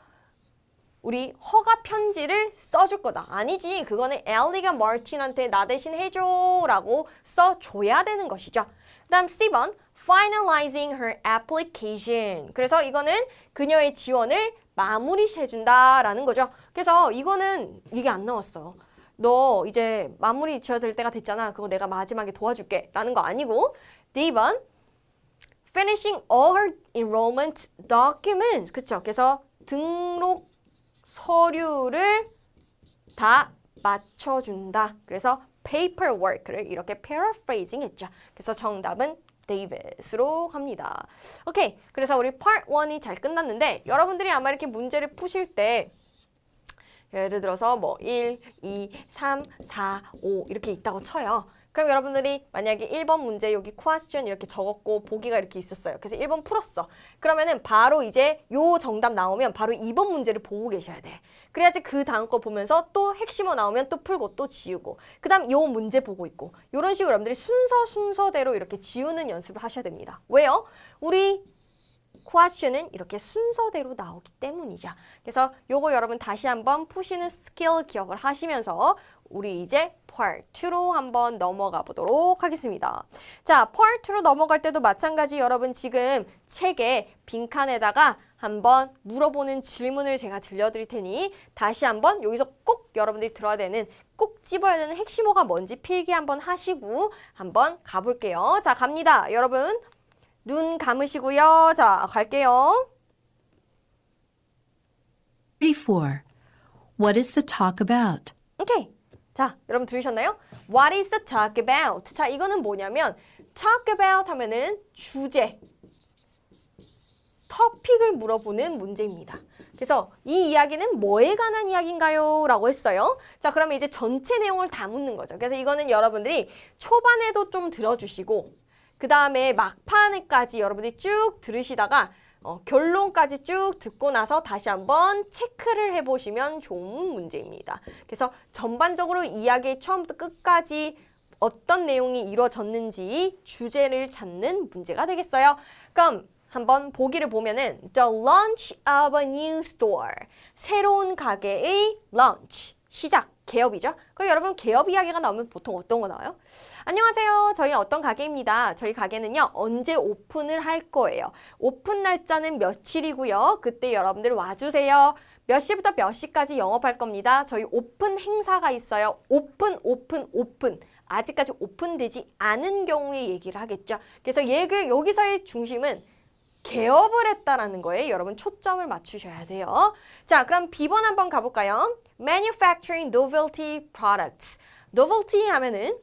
우리 허가 편지를 써줄 거다. 아니지. 그거는 엘리가 마틴한테 나 대신 해줘 라고 써줘야 되는 것이죠. 그 다음 C번 finalizing her application. 그래서 이거는 그녀의 지원을 마무리해준다라는 거죠. 그래서 이거는 이게 안 나왔어. 너 이제 마무리 지어야 될 때가 됐잖아. 그거 내가 마지막에 도와줄게 라는 거 아니고 D번 finishing all her enrollment documents. 그쵸? 그래서 등록 서류를 다 맞춰준다. 그래서 paperwork를 이렇게 paraphrasing 했죠. 그래서 정답은 데이빗으로 갑니다. 오케이. 그래서 우리 part 1이 잘 끝났는데 여러분들이 아마 이렇게 문제를 푸실 때 예를 들어서 뭐 1, 2, 3, 4, 5 이렇게 있다고 쳐요. 그럼 여러분들이 만약에 1번 문제 여기 question 이렇게 적었고 보기가 이렇게 있었어요. 그래서 1번 풀었어. 그러면은 바로 이제 요 정답 나오면 바로 2번 문제를 보고 계셔야 돼. 그래야지 그 다음 거 보면서 또 핵심어 나오면 또 풀고 또 지우고 그 다음 요 문제 보고 있고 이런 식으로 여러분들이 순서대로 이렇게 지우는 연습을 하셔야 됩니다. 왜요? 우리 question은 이렇게 순서대로 나오기 때문이죠. 그래서 요거 여러분 다시 한번 푸시는 스킬 기억을 하시면서 우리 이제 Part 2로 한번 넘어가 보도록 하겠습니다. 자, Part 2로 넘어갈 때도 마찬가지 여러분 지금 책에 빈칸에다가 한번 물어보는 질문을 제가 들려드릴 테니 다시 한번 여기서 꼭 여러분들이 들어야 되는 꼭 집어야 되는 핵심어가 뭔지 필기 한번 하시고 한번 가볼게요. 자, 갑니다. 여러분 눈 감으시고요. 자, 갈게요. 34. What is the talk about? 오케이. 자, 여러분 들으셨나요? What is the talk about? 자, 이거는 뭐냐면 talk about 하면은 주제, 토픽을 물어보는 문제입니다. 그래서 이 이야기는 뭐에 관한 이야기인가요? 라고 했어요. 자, 그러면 이제 전체 내용을 다 묻는 거죠. 그래서 이거는 여러분들이 초반에도 좀 들어주시고 그 다음에 막판에까지 여러분들이 쭉 들으시다가 결론까지 쭉 듣고 나서 다시 한번 체크를 해보시면 좋은 문제입니다. 그래서 전반적으로 이야기의 처음부터 끝까지 어떤 내용이 이루어졌는지 주제를 찾는 문제가 되겠어요. 그럼 한번 보기를 보면은 The launch of a new store. 새로운 가게의 launch. 시작. 개업이죠. 그럼 여러분 개업 이야기가 나오면 보통 어떤 거 나와요? 안녕하세요. 저희 어떤 가게입니다. 저희 가게는요. 언제 오픈을 할 거예요. 오픈 날짜는 며칠이고요. 그때 여러분들 와주세요. 몇 시부터 몇 시까지 영업할 겁니다. 저희 오픈 행사가 있어요. 오픈. 아직까지 오픈되지 않은 경우에 얘기를 하겠죠. 그래서 여기서의 중심은 개업을 했다라는 거에 여러분 초점을 맞추셔야 돼요. 자, 그럼 B번 한번 가볼까요? Manufacturing novelty products. novelty 하면은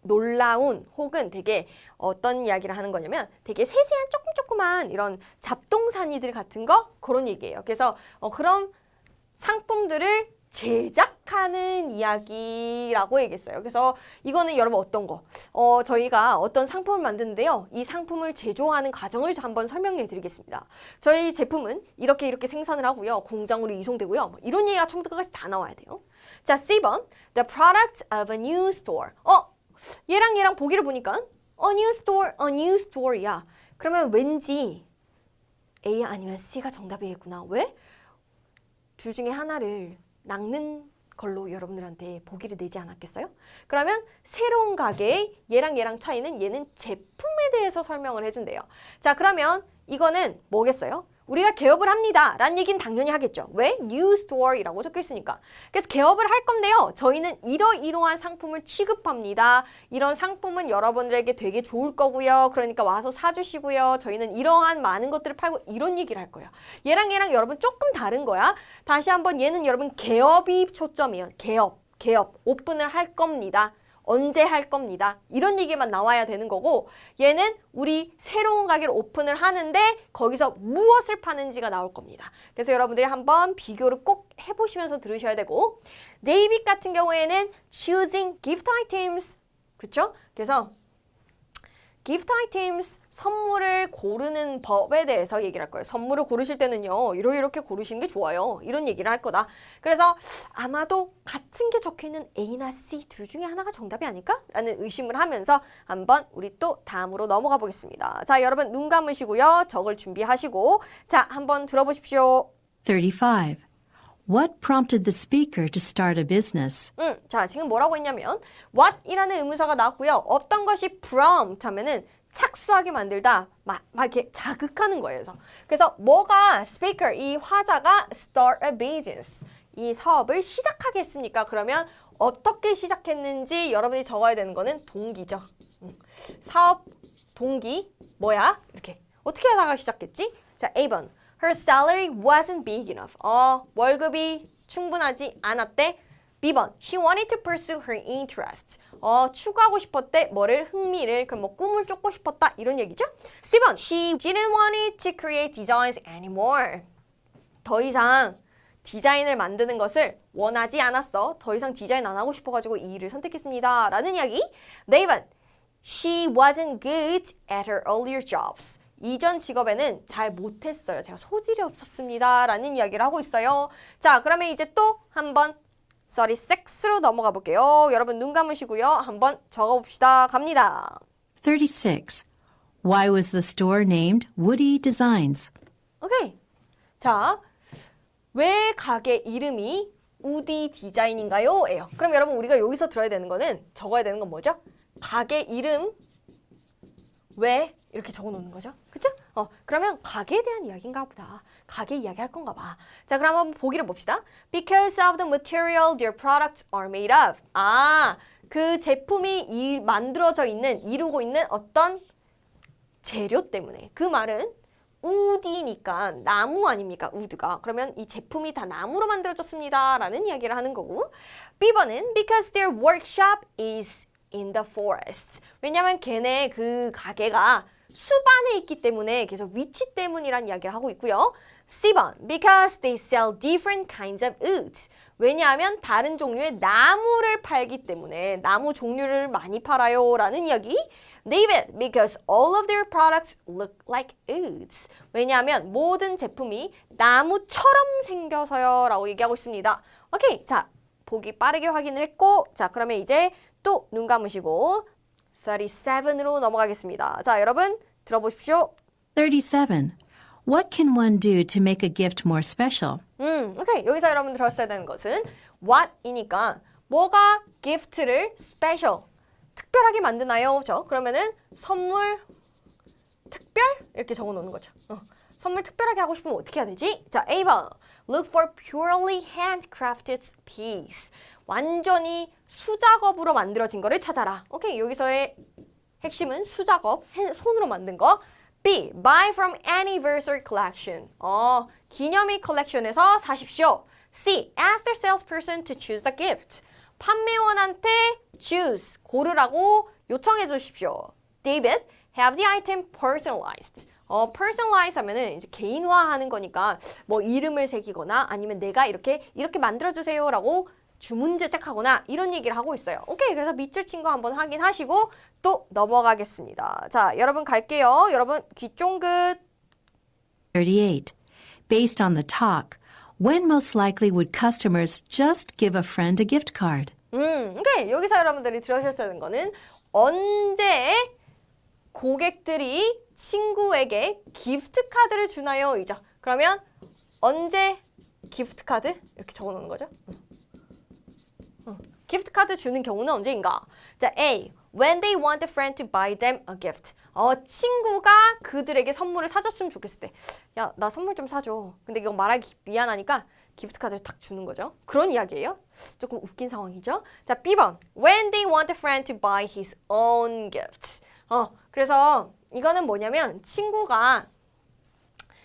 놀라운 혹은 되게 어떤 이야기를 하는 거냐면 되게 세세한 조그만 이런 잡동사니들 같은 거 그런 얘기예요. 그래서 그런 상품들을 제작하는 이야기라고 얘기했어요. 그래서 이거는 여러분 어떤 거? 저희가 어떤 상품을 만드는데요. 이 상품을 제조하는 과정을 한번 설명해 드리겠습니다. 저희 제품은 이렇게 생산을 하고요. 공장으로 이송되고요. 뭐 이런 얘기가 처음부터 끝까지 다 나와야 돼요. 자, C번. The product of a new store. 얘랑 보기를 보니까 a new store야. 그러면 왠지 A 아니면 C가 정답이겠구나. 왜? 둘 중에 하나를 낚는 걸로 여러분들한테 보기를 내지 않았겠어요? 그러면 새로운 가게의 얘랑 차이는 얘는 제품에 대해서 설명을 해준대요. 자, 그러면 이거는 뭐겠어요? 우리가 개업을 합니다 라는 얘기는 당연히 하겠죠. 왜? New Store이라고 적혀 있으니까. 그래서 개업을 할 건데요. 저희는 이러이러한 상품을 취급합니다. 이런 상품은 여러분들에게 되게 좋을 거고요. 그러니까 와서 사주시고요. 저희는 이러한 많은 것들을 팔고 이런 얘기를 할 거예요. 얘랑 여러분 조금 다른 거야. 다시 한번 얘는 여러분 개업이 초점이에요. 개업. 오픈을 할 겁니다. 언제 할 겁니다. 이런 얘기만 나와야 되는 거고 얘는 우리 새로운 가게를 오픈을 하는데 거기서 무엇을 파는지가 나올 겁니다. 그래서 여러분들이 한번 비교를 꼭 해보시면서 들으셔야 되고 데이빗 같은 경우에는 choosing gift items 그렇죠? 그래서 gift items 선물을 고르는 법에 대해서 얘기를 할 거예요. 선물을 고르실 때는요. 이렇게 고르시는 게 좋아요. 이런 얘기를 할 거다. 그래서 아마도 같은 게 적혀있는 A나 C 둘 중에 하나가 정답이 아닐까? 라는 의심을 하면서 한번 우리 또 다음으로 넘어가 보겠습니다. 자, 여러분 눈 감으시고요. 적을 준비하시고 자, 한번 들어보십시오. 35. What prompted the speaker to start a business? 자, 지금 뭐라고 했냐면 what이라는 의문사가 나왔고요. 어떤 것이 prompt 하면은 착수하게 만들다, 막 이렇게 자극하는 거예요. 그래서 뭐가 speaker, 이 화자가 start a business, 이 사업을 시작하게 했습니까? 그러면 어떻게 시작했는지 여러분이 적어야 되는 거는 동기죠. 사업 동기 뭐야? 이렇게 어떻게 하다가 시작했지? 자, A번. Her salary wasn't big enough. 월급이 충분하지 않았대. B번. She wanted to pursue her interest. 추구하고 싶었대. 뭐를? 흥미를. 그럼 뭐 꿈을 쫓고 싶었다. 이런 얘기죠. C번. She didn't want it to create designs anymore. 더 이상 디자인을 만드는 것을 원하지 않았어. 더 이상 디자인 안 하고 싶어가지고 이 일을 선택했습니다. 라는 이야기. D번. She wasn't good at her earlier jobs. 이전 직업에는 잘 못했어요. 제가 소질이 없었습니다. 라는 이야기를 하고 있어요. 자, 그러면 이제 또 한번 36로 넘어가 볼게요. 여러분 눈 감으시고요. 한번 적어봅시다. 갑니다. 36. Why was the store named Woody Designs? 오케이. 자, 왜 가게 이름이 우디 디자인인가요? 예요. 그럼 여러분 우리가 여기서 들어야 되는 거는 적어야 되는 건 뭐죠? 가게 이름 왜 이렇게 적어 놓는 거죠. 그쵸? 그러면 가게에 대한 이야기인가 보다. 가게 이야기 할 건가 봐. 자, 그럼 한번 보기를 봅시다. Because of the material their products are made of. 그 제품이 만들어져 있는, 이루고 있는 어떤 재료 때문에. 그 말은 우디니까 나무 아닙니까? 우드가. 그러면 이 제품이 다 나무로 만들어졌습니다. 라는 이야기를 하는 거고. B번은 because their workshop is in the forest. 왜냐면 걔네 그 가게가 숲안에 있기 때문에 계속 위치 때문이란 이야기를 하고 있고요. C번 because they sell different kinds of wood. 왜냐하면 다른 종류의 나무를 팔기 때문에 나무 종류를 많이 팔아요 라는 이야기. David because all of their products look like woods. 왜냐하면 모든 제품이 나무처럼 생겨서요 라고 얘기하고 있습니다. 오케이, 자 보기 빠르게 확인을 했고, 자 그러면 이제 또 눈 감으시고 37으로 넘어가겠습니다. 자 여러분 들어보십시오. 37. What can one do to make a gift more special? 오케이. 여기서 여러분 들었어야 되는 것은 what이니까 뭐가 gift를 special, 특별하게 만드나요? 그렇죠? 그러면은 선물 특별? 이렇게 적어 놓는 거죠. 선물 특별하게 하고 싶으면 어떻게 해야 되지? 자, A번. Look for purely handcrafted piece. 완전히 수작업으로 만들어진 거를 찾아라. 오케이. 여기서의 핵심은 수작업, 손으로 만든 거. B. Buy from anniversary collection. 기념일 컬렉션에서 사십시오. C. Ask the salesperson to choose the gift. 판매원한테 choose, 고르라고 요청해 주십시오. David, have the item personalized. personalize 하면은 이제 개인화하는 거니까 뭐 이름을 새기거나 아니면 내가 이렇게 만들어 주세요라고 주문 제작하거나 이런 얘기를 하고 있어요. 오케이, 그래서 밑줄 친 거 한번 확인하시고 또 넘어가겠습니다. 자, 여러분 갈게요. 여러분 귀 쫑긋. 38. Based on the talk, when most likely would customers just give a friend a gift card? 오케이. 여기서 여러분들이 들으셔야 되는 거는 언제 고객들이 친구에게 기프트 카드를 주나요? 이죠. 그러면 언제 기프트 카드? 이렇게 적어 놓는 거죠. 기프트 카드 주는 경우는 언제인가? 자, A. When they want a friend to buy them a gift. 친구가 그들에게 선물을 사줬으면 좋겠을 때. 야, 나 선물 좀 사줘. 근데 이거 말하기 미안하니까 기프트 카드를 탁 주는 거죠. 그런 이야기예요. 조금 웃긴 상황이죠. 자, B번. When they want a friend to buy his own gift. 그래서 이거는 뭐냐면 친구가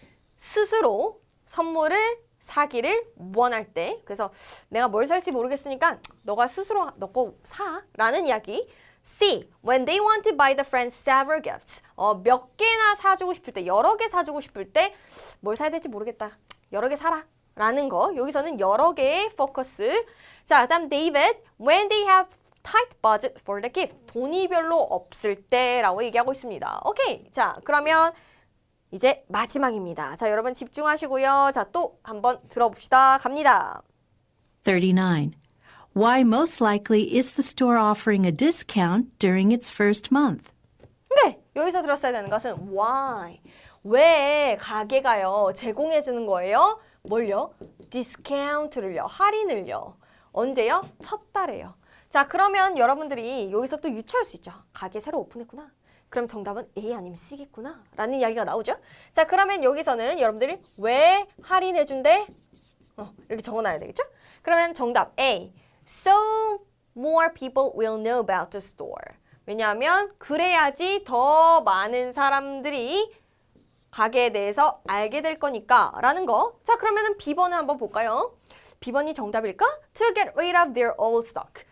스스로 선물을 사기를 원할 때, 그래서 내가 뭘 살지 모르겠으니까 너가 스스로 너 거 사 라는 이야기. C. When they want to buy the friend several gifts. 몇 개나 사주고 싶을 때, 여러 개 사주고 싶을 때 뭘 사야 될지 모르겠다. 여러 개 사라 라는 거. 여기서는 여러 개의 포커스. 자, 그다음 David. When they have tight budget for the gift. 돈이 별로 없을 때라고 얘기하고 있습니다. 오케이. 자, 그러면 이제 마지막입니다. 자, 여러분 집중하시고요. 자, 또 한번 들어봅시다. 갑니다. 39. Why most likely is the store offering a discount during its first month? 네, 여기서 들었어야 되는 것은 why. 왜 가게가요 제공해 주는 거예요? 뭘요? 디스카운트를요. 할인을요. 언제요? 첫 달에요. 자, 그러면 여러분들이 여기서 또 유추할 수 있죠. 가게 새로 오픈했구나. 그럼 정답은 A 아니면 C겠구나 라는 이야기가 나오죠. 자, 그러면 여기서는 여러분들이 왜 할인해준대? 이렇게 적어놔야 되겠죠? 그러면 정답 A. So more people will know about the store. 왜냐하면 그래야지 더 많은 사람들이 가게에 대해서 알게 될 거니까 라는 거. 자, 그러면은 B번을 한번 볼까요? B번이 정답일까? To get rid of their old stock.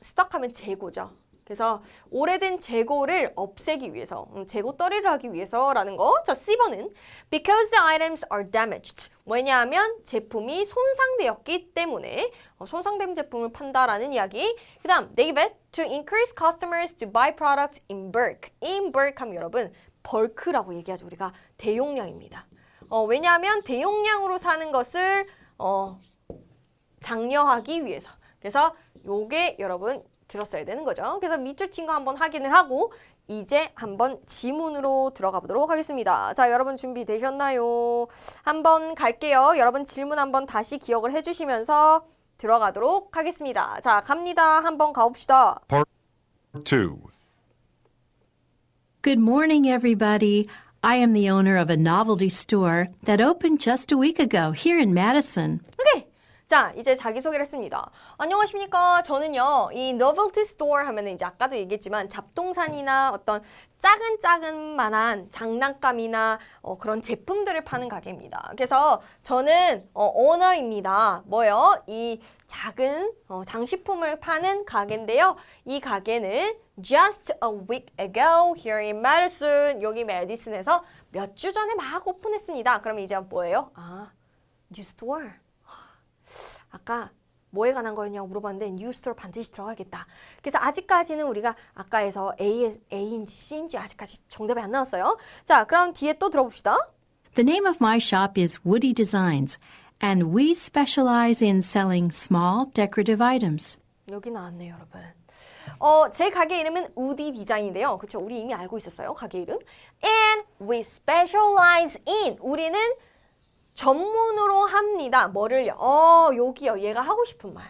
스톡하면 재고죠. 그래서 오래된 재고를 없애기 위해서, 재고 떨이를 하기 위해서라는 거. 자, C번은 because the items are damaged. 왜냐하면 제품이 손상되었기 때문에 손상된 제품을 판다라는 이야기. 그 다음 David, to encourage customers to buy products in bulk. in bulk 하면 여러분 벌크라고 얘기하죠. 우리가 대용량입니다. 왜냐하면 대용량으로 사는 것을 장려하기 위해서. 그래서 요게 여러분 들었어야 되는 거죠. 그래서 밑줄 친 거 한번 확인을 하고 이제 한번 지문으로 들어가 보도록 하겠습니다. 자, 여러분 준비되셨나요? 한번 갈게요. 여러분 질문 한번 다시 기억을 해주시면서 들어가도록 하겠습니다. 자, 갑니다. 한번 가봅시다. Part 2. Good morning, everybody. I am the owner of a novelty store that opened just a week ago here in Madison. 오케이. 자, 이제 자기소개를 했습니다. 안녕하십니까. 저는요, 이 novelty store 하면은 이제 아까도 얘기했지만 잡동산이나 어떤 짜근짜근만한 장난감이나 그런 제품들을 파는 가게입니다. 그래서 저는 오너입니다. 뭐요? 이 작은 장식품을 파는 가게인데요. 이 가게는 just a week ago here in Madison, 여기 메디슨에서 몇 주 전에 막 오픈했습니다. 그럼 이제 뭐예요? 아, new store. 아까 뭐에 관한 거였냐고 물어봤는데 new store 반드시 들어가겠다. 그래서 아직까지는 우리가 아까에서 A인지 C인지 아직까지 정답이 안 나왔어요. 자, 그럼 뒤에 또 들어봅시다. The name of my shop is Woody Designs, and we specialize in selling small decorative items. 여기 나왔네요, 여러분. 제 가게 이름은 우디 디자인인데요. 그렇죠? 우리 이미 알고 있었어요, 가게 이름. And we specialize in. 우리는 전문으로 합니다. 뭐를요? 여기요. 얘가 하고 싶은 말.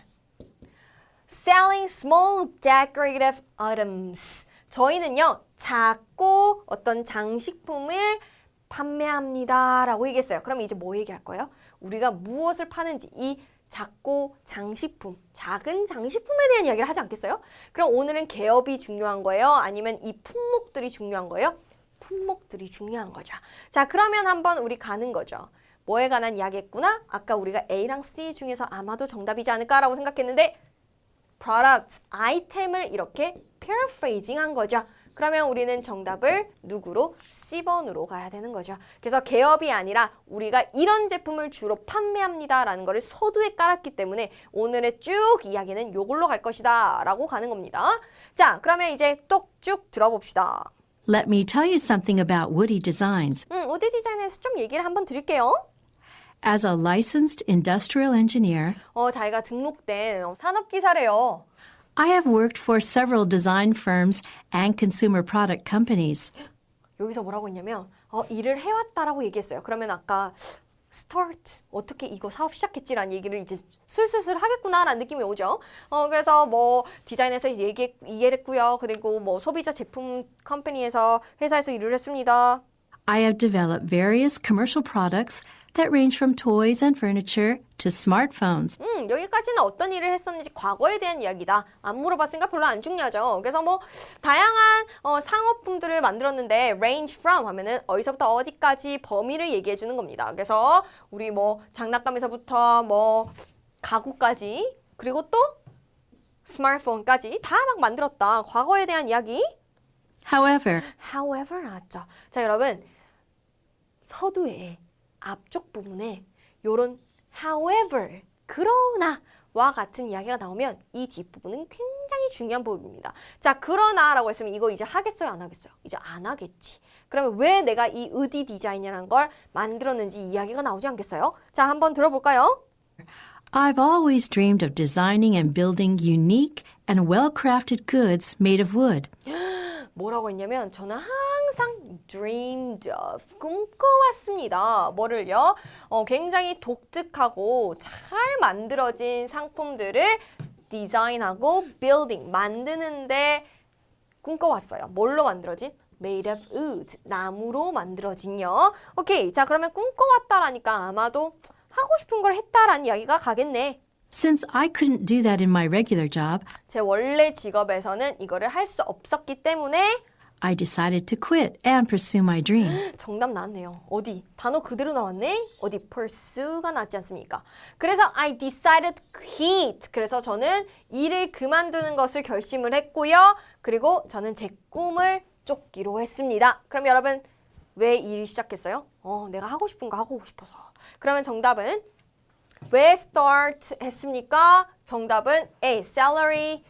Selling small decorative items. 저희는요, 작고 어떤 장식품을 판매합니다. 라고 얘기했어요. 그럼 이제 뭐 얘기할 거예요? 우리가 무엇을 파는지, 이 작고 장식품, 작은 장식품에 대한 이야기를 하지 않겠어요? 그럼 오늘은 개업이 중요한 거예요? 아니면 이 품목들이 중요한 거예요? 품목들이 중요한 거죠. 자, 그러면 한번 우리 가는 거죠. 뭐에 관한 이야기했구나? 아까 우리가 A랑 C 중에서 아마도 정답이지 않을까라고 생각했는데 product, 아이템을 이렇게 paraphrasing 한 거죠. 그러면 우리는 정답을 누구로? C번으로 가야 되는 거죠. 그래서 개업이 아니라 우리가 이런 제품을 주로 판매합니다 라는 거를 서두에 깔았기 때문에 오늘의 쭉 이야기는 요걸로 갈 것이다 라고 가는 겁니다. 자, 그러면 이제 또 쭉 들어봅시다. Let me tell you something about Woody Designs. 우디 디자인에서 좀 얘기를 한번 드릴게요. As a licensed industrial engineer, 자기가 등록된 산업기사래요. I have worked for several design firms and consumer product companies. 여기서 뭐라고 했냐면 일을 해왔다라고 얘기했어요. 그러면 아까 start, 어떻게 이거 사업 시작했지라는 얘기를 이제 슬슬슬 하겠구나라는 느낌이 오죠. 그래서 뭐 디자인에서 이해를 했고요. 그리고 뭐 소비자 제품 컴퍼니에서 회사에서 일을 했습니다. I have developed various commercial products that range from toys and furniture to smartphones. 여기까지는 어떤 일을 했었는지 과거에 대한 이야기다. 안 물어봤으니까 별로 안 중요하죠. 그래서 뭐 다양한 상업품들을 만들었는데 range from 하면은 어디서부터 어디까지 범위를 얘기해 주는 겁니다. 그래서 우리 뭐 장난감에서부터 뭐 가구까지 그리고 또 스마트폰까지 다 막 만들었다. 과거에 대한 이야기. However, 나왔죠. 자, 여러분 서두에 앞쪽 부분에 요런 however, 그러나와 같은 이야기가 나오면 이 뒷부분은 굉장히 중요한 부분입니다. 자, 그러나라고 했으면 이거 이제 하겠어요? 안 하겠어요? 이제 안 하겠지. 그러면 왜 내가 이 의디 디자인이라는 걸 만들었는지 이야기가 나오지 않겠어요? 자, 한번 들어볼까요? I've always dreamed of designing and building unique and well-crafted goods made of wood. 뭐라고 했냐면 저는 항상 dreamed of, 꿈꿔왔습니다. 뭐를요? 굉장히 독특하고 잘 만들어진 상품들을 디자인하고 building, 만드는데 꿈꿔왔어요. 뭘로 만들어진? made of wood, 나무로 만들어진요. 오케이, 자 그러면 꿈꿔왔다라니까 아마도 하고 싶은 걸 했다라는 이야기가 가겠네. Since I couldn't do that in my regular job, 제 원래 직업에서는 이거를 할 수 없었기 때문에 I decided to quit and pursue my dream. 정답 나왔네요. 어디? 단어 그대로 나왔네? 어디? pursue가 나왔지 않습니까? 그래서 I decided to quit. 그래서 저는 일을 그만두는 것을 결심을 했고요. 그리고 저는 제 꿈을 쫓기로 했습니다. 그럼 여러분 왜 일을 시작했어요? 내가 하고 싶은 거 하고 싶어서. 그러면 정답은 왜 start 했습니까? 정답은 A. salary.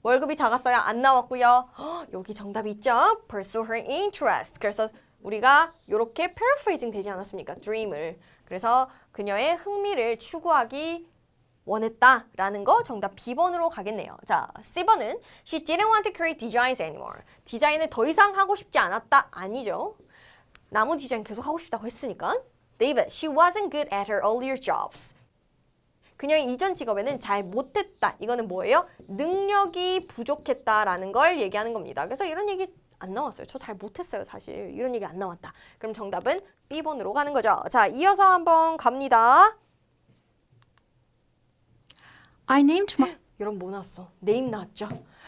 월급이 작았어요. 안 나왔고요. 여기 정답이 있죠? Pursue her interest. 그래서 우리가 이렇게 paraphrasing 되지 않았습니까? dream을. 그래서 그녀의 흥미를 추구하기 원했다라는 거 정답 B번으로 가겠네요. 자, C번은 She didn't want to create designs anymore. 디자인을 더 이상 하고 싶지 않았다. 아니죠. 나무 디자인 계속 하고 싶다고 했으니까. David, she wasn't good at her earlier jobs. 그녀의 이전 직업에는 잘 못했다. 이거는 뭐예요? 능력이 부족했다라는 걸 얘기하는 겁니다. 그래서 이런 얘기 안 나왔어요. 저 잘 못했어요, 사실. 이런 얘기 안 나왔다. 그럼 정답은 B번으로 가는 거죠. 자, 이어서 한번 갑니다. I named my 여러분 뭐 나왔어? 네임 나왔죠?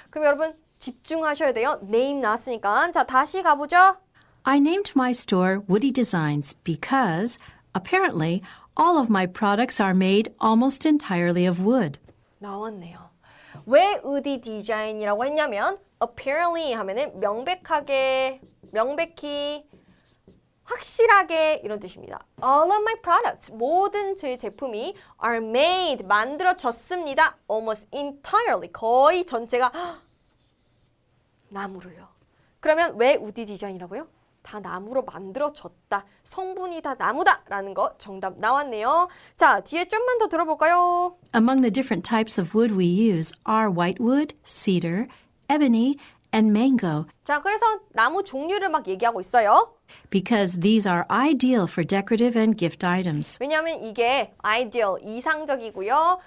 그럼 여러분 집중하셔야 돼요. 네임 나왔으니까. 자, 다시 가보죠. I named my store Woody Designs because apparently all of my products are made almost entirely of wood. 나왔네요. 왜 우디 디자인이라고 했냐면 apparently 하면은 명백히 확실하게 이런 뜻입니다. All of my products, 모든 제 제품이 are made, 만들어졌습니다. Almost entirely, 거의 전체가 나무로요. 그러면 왜 우디 디자인이라고요? 다 나무로 만들어졌다. 성분이 다 나무다 라는 거 정답 나왔네요. 자, 뒤에 좀만 더 들어볼까요? Among the different types of wood we use are whitewood, cedar, ebony, and mango 자, 그래서 나무 종류를 막 얘기하고 있어요. because these are ideal for decorative and gift items. 왜냐하면 이게 ideal, 이상적이고요.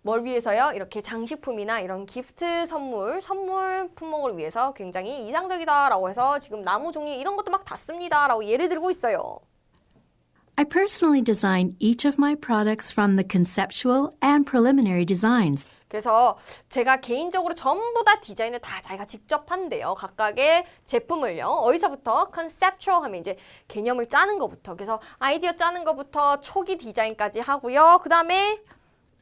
뭘 위해서요? 이렇게 장식품이나 이런 기프트 선물 품목을 위해서 굉장히 이상적이다라고 해서 지금 나무 종류 이런 것도 막 다 씁니다라고 예를 들고 있어요. I personally design each of my products from the conceptual and preliminary designs. 그래서 제가 개인적으로 전부 다 디자인을 다 자기가 직접 한대요. 각각의 제품을요. 어디서부터? conceptual 하면 이제 개념을 짜는 것부터. 그래서 아이디어 짜는 것부터 초기 디자인까지 하고요. 그 다음에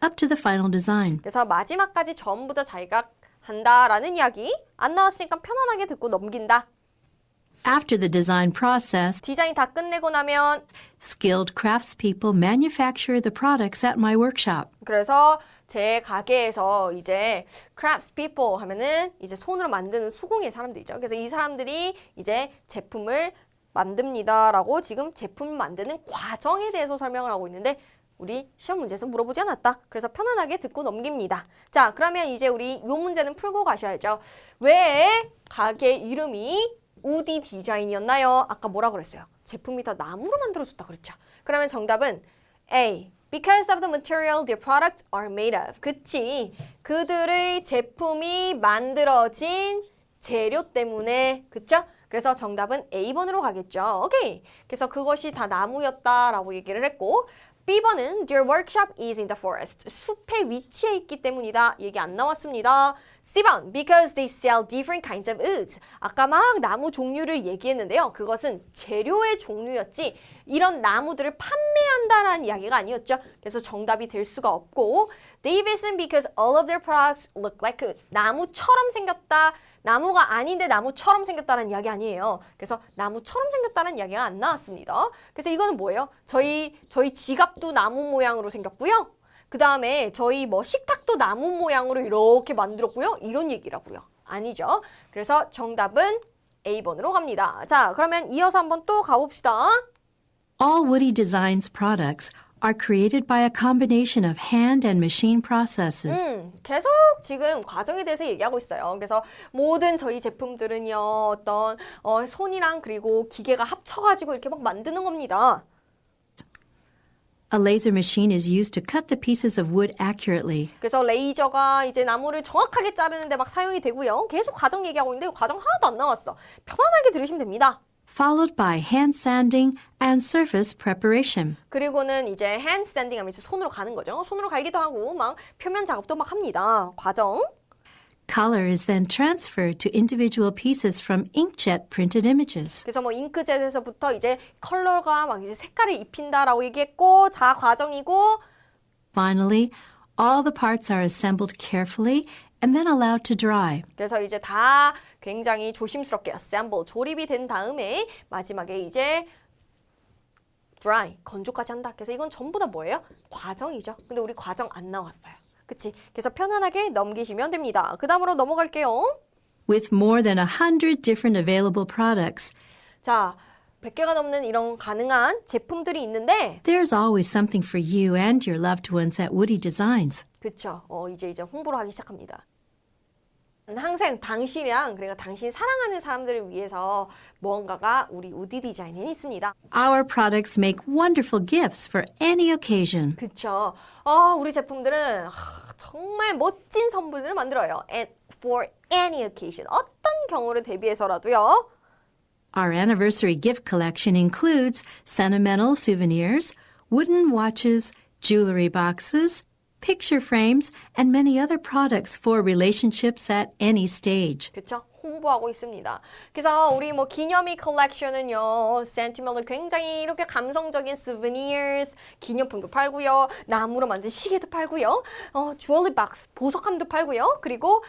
up to the final design. 그래서 마지막까지 전부 다 자기가 한다라는 이야기. 안 나왔으니까 편안하게 듣고 넘긴다. After the design process, 디자인 다 끝내고 나면 skilled craftspeople manufacture the products at my workshop. 그래서 제 가게에서 이제 craftspeople 하면은 이제 손으로 만드는 수공예 사람들이죠. 그래서 이 사람들이 이제 제품을 만듭니다라고 지금 제품 만드는 과정에 대해서 설명을 하고 있는데 우리 시험 문제에서 물어보지 않았다. 그래서 편안하게 듣고 넘깁니다. 자, 그러면 이제 우리 이 문제는 풀고 가셔야죠. 왜 가게 이름이 우디 디자인이었나요? 아까 뭐라 그랬어요? 제품이 다 나무로 만들어졌다 그랬죠. 그러면 정답은 A. Because of the material their products are made of. 그치. 그들의 제품이 만들어진 재료 때문에. 그쵸? 그래서 정답은 A번으로 가겠죠. 오케이. 그래서 그것이 다 나무였다라고 얘기를 했고 B번은 their workshop is in the forest. 숲에 위치해 있기 때문이다. 얘기 안 나왔습니다. C번, because they sell different kinds of wood. 아까 막 나무 종류를 얘기했는데요. 그것은 재료의 종류였지 이런 나무들을 판매한다라는 이야기가 아니었죠. 그래서 정답이 될 수가 없고 Davidson, because all of their products look like wood. 나무처럼 생겼다. 나무가 아닌데 나무처럼 생겼다는 이야기 아니에요. 그래서 나무처럼 생겼다는 이야기가 안 나왔습니다. 그래서 이거는 뭐예요? 저희 지갑도 나무 모양으로 생겼고요. 그 다음에 저희 뭐 식탁도 나무 모양으로 이렇게 만들었고요. 이런 얘기라고요. 아니죠. 그래서 정답은 A번으로 갑니다. 자, 그러면 이어서 한번 또 가봅시다. All Woody Designs products are created by a combination of hand and machine processes. 계속 지금 과정에 대해서 얘기하고 있어요. 그래서 모든 저희 제품들은요, 어떤 손이랑 그리고 기계가 합쳐가지고 이렇게 막 만드는 겁니다. A laser machine is used to cut the pieces of wood accurately. 그래서 레이저가 이제 나무를 정확하게 자르는데 막 사용이 되고요. 계속 과정 얘기하고 있는데 과정 하나도 안 나왔어. 편안하게 들으시면 됩니다. Followed by hand sanding and surface preparation. 그리고는 이제 hand sanding 하면 이제 손으로 가는 거죠. 손으로 갈기도 하고 막 표면 작업도 막 합니다. 과정. Color is then transferred to individual pieces from inkjet printed images. 그래서 뭐 잉크젯에서부터 이제 컬러가 막 이제 색깔을 입힌다라고 얘기했고 자 과정이고 Finally, all the parts are assembled carefully and then allowed to dry. 그래서 이제 다 굉장히 조심스럽게 assemble 조립이 된 다음에 마지막에 이제 dry 건조까지 한다. 그래서 이건 전부 다 뭐예요? 과정이죠. 근데 우리 과정 안 나왔어요. 그치? 그래서 편안하게 넘기시면 됩니다. 그 다음으로 넘어갈게요. With more than 100 different available products, 자, 100개가 넘는 이런 가능한 제품들이 있는데 there's always something for you and your loved ones at Woody Designs. 그쵸? 이제 홍보를 하기 시작합니다. 항상 당신이랑 그리고 당신 사랑하는 사람들을 위해서 뭔가가 우리 우디 디자인에 있습니다. Our products make wonderful gifts for any occasion. 그쵸? 우리 제품들은 정말 멋진 선물들을 만들어요. And for any occasion. 어떤 경우를 대비해서라도요. Our anniversary gift collection includes sentimental souvenirs, wooden watches, jewelry boxes, picture frames, and many other products for relationships at any stage. 그쵸? 홍보하고 있습니다. 그래서 우리 뭐 기념일 컬렉션은요, 센티멜로 굉장히 이렇게 감성적인 souvenirs, 기념품도 팔고요, 나무로 만든 시계도 팔고요, 주얼리 박스, 보석함도 팔고요, 그리고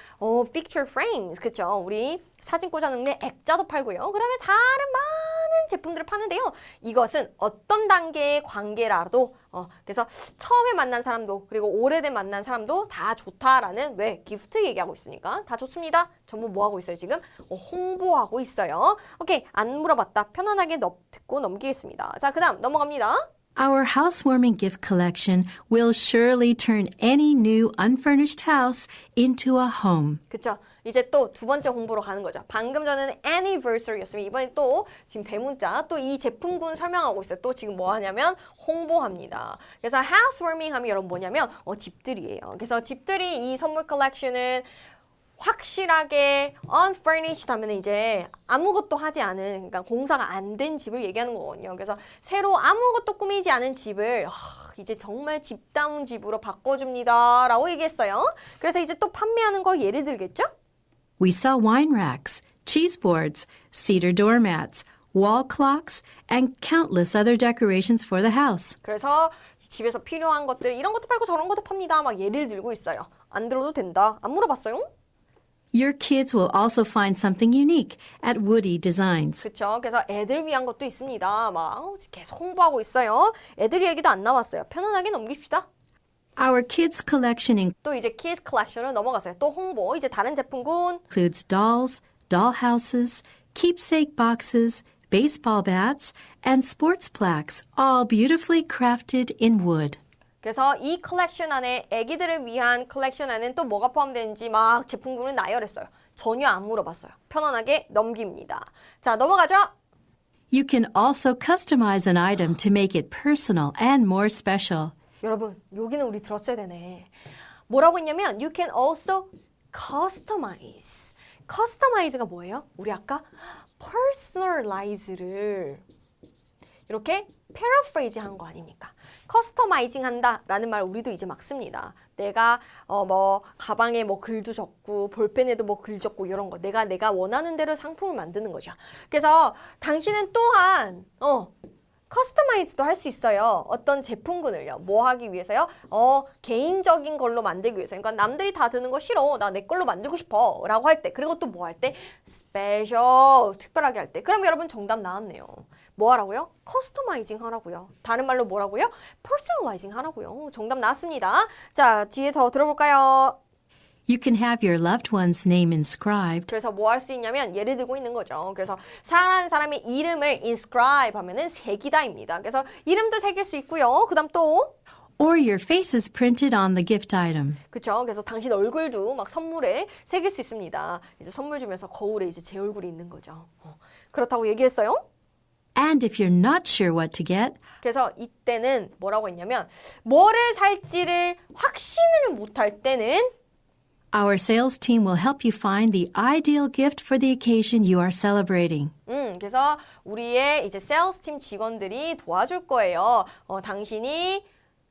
picture frames, 그쵸? 우리 사진 꽂아놓는 액자도 팔고요. 그다음에 다른 많은 제품들을 파는데요. 이것은 어떤 단계의 관계라도 그래서 처음에 만난 사람도 그리고 오래된 만난 사람도 다 좋다라는 왜 기프트 얘기하고 있으니까 다 좋습니다. 전부 뭐 하고 있어요 지금? 홍보하고 있어요. 오케이 안 물어봤다. 편안하게 듣고 넘기겠습니다. 자 그다음 넘어갑니다. Our housewarming gift collection will surely turn any new unfurnished house into a home. 그쵸? 이제 또 두 번째 홍보로 가는 거죠. 방금 전에는 anniversary였으면 이번에 또 지금 대문자 또 이 제품군 설명하고 있어요. 또 지금 뭐 하냐면 홍보합니다. 그래서 housewarming 하면 여러분 뭐냐면 집들이에요. 그래서 집들이 이 선물 컬렉션은 확실하게 unfurnished 하면 이제 아무것도 하지 않은 그러니까 공사가 안 된 집을 얘기하는 거거든요. 그래서 새로 아무것도 꾸미지 않은 집을 이제 정말 집다운 집으로 바꿔줍니다 라고 얘기했어요. 그래서 이제 또 판매하는 거 예를 들겠죠? We sell wine racks, cheese boards, cedar doormats, wall clocks, and countless other decorations for the house. 그래서 집에서 필요한 것들 이런 것도 팔고 저런 것도 팝니다. 막 예를 들고 있어요. 안 들어도 된다. 안 물어봤어요? Your kids will also find something unique at Woody Designs. 그렇죠. 그래서 애들 위한 것도 있습니다. 막 계속 홍보하고 있어요. 애들 얘기도 안 나왔어요. 편안하게 넘깁시다. Our kids collection 또 이제 키즈 컬렉션을 넘어갔어요. 또 홍보. 이제 다른 제품군. includes dolls, doll houses, keepsake boxes, baseball bats, and sports plaques, all beautifully crafted in wood. 그래서 이 컬렉션 안에 애기들을 위한 컬렉션 안에는 또 뭐가 포함되는지 막 제품군을 나열했어요. 전혀 안 물어봤어요. 편안하게 넘깁니다. 자, 넘어가죠. You can also customize an item to make it personal and more special. 여러분, 여기는 우리 들었어야 되네. 뭐라고 했냐면 you can also customize. customize가 뭐예요? 우리 아까 personalize를 이렇게 paraphrase 한 거 아닙니까? 커스터마이징 한다라는 말 우리도 이제 막 씁니다. 내가 뭐 가방에 뭐 글도 적고 볼펜에도 뭐 글 적고 이런 거 내가 원하는 대로 상품을 만드는 거죠. 그래서 당신은 또한 커스터마이즈도 할 수 있어요. 어떤 제품군을요. 뭐 하기 위해서요? 개인적인 걸로 만들기 위해서. 그러니까 남들이 다 드는 거 싫어. 나 내 걸로 만들고 싶어. 라고 할 때. 그리고 또 뭐 할 때? 스페셜. 특별하게 할 때. 그럼 여러분 정답 나왔네요. 뭐 하라고요? 커스터마이징 하라고요. 다른 말로 뭐라고요? 퍼스널라이징 하라고요. 정답 나왔습니다. 자, 뒤에 더 들어볼까요? You can have your loved one's name inscribed. 그래서 뭐 할 수 있냐면 예를 들고 있는 거죠. 그래서 사랑하는 사람의 이름을 inscribe 하면은 새기다입니다. 그래서 이름도 새길 수 있고요. 그 다음 또 Or your face is printed on the gift item. 그쵸. 그래서 당신 얼굴도 막 선물에 새길 수 있습니다. 이제 선물 주면서 거울에 이제 제 얼굴이 있는 거죠. 그렇다고 얘기했어요. And if you're not sure what to get, 그래서 이때는 뭐라고 했냐면 뭐를 살지를 확신을 못할 때는 our sales team will help you find the ideal gift for the occasion you are celebrating. 그래서 우리의 이제 세일스 팀 직원들이 도와줄 거예요. 당신이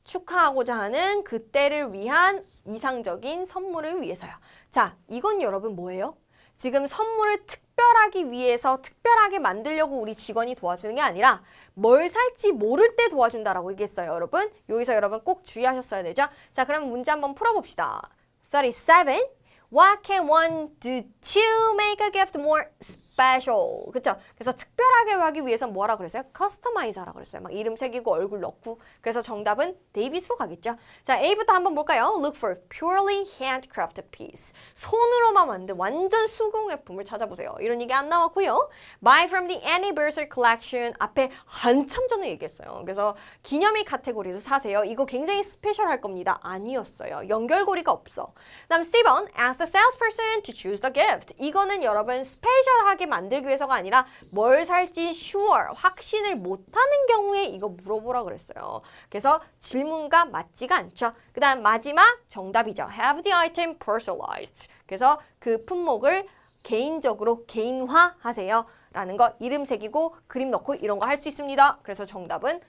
축하하고자 하는 그때를 위한 이상적인 선물을 위해서요. 자, 이건 여러분 뭐예요? 지금 선물을 특별하기 위해서 특별하게 만들려고 우리 직원이 도와주는 게 아니라 뭘 살지 모를 때 도와준다라고 얘기했어요, 여러분. 여기서 여러분 꼭 주의하셨어야 되죠? 자, 그럼 문제 한번 풀어봅시다. 37. What can one do to make a gift more special? 그쵸? 그래서 특별하게 하기 위해서 뭐 하라 그랬어요? customize 하라 그랬어요. 막 이름 새기고 얼굴 넣고. 그래서 정답은 데이비스로 가겠죠. 자, A부터 한번 볼까요? Look for purely handcrafted piece. 손으로만 만든 완전 수공예품을 찾아보세요. 이런 얘기 안 나왔고요. Buy from the anniversary collection. 앞에 한참 전에 얘기했어요. 그래서 기념일 카테고리에서 사세요. 이거 굉장히 스페셜할 겁니다. 아니었어요. 연결고리가 없어. 그다음 C번 Ask ask the salesperson to choose the gift. 이거는 여러분 스페셜하게 만들기 위해서가 아니라 뭘 살지 sure, 확신을 못하는 경우에 이거 물어보라 그랬어요. 그래서 질문과 맞지가 않죠. 그 다음 마지막 정답이죠. Have the item personalized. 그래서 그 품목을 개인적으로 개인화하세요. 라는 거 이름 새기고 그림 넣고 이런 거 할 수 있습니다. 그래서 정답은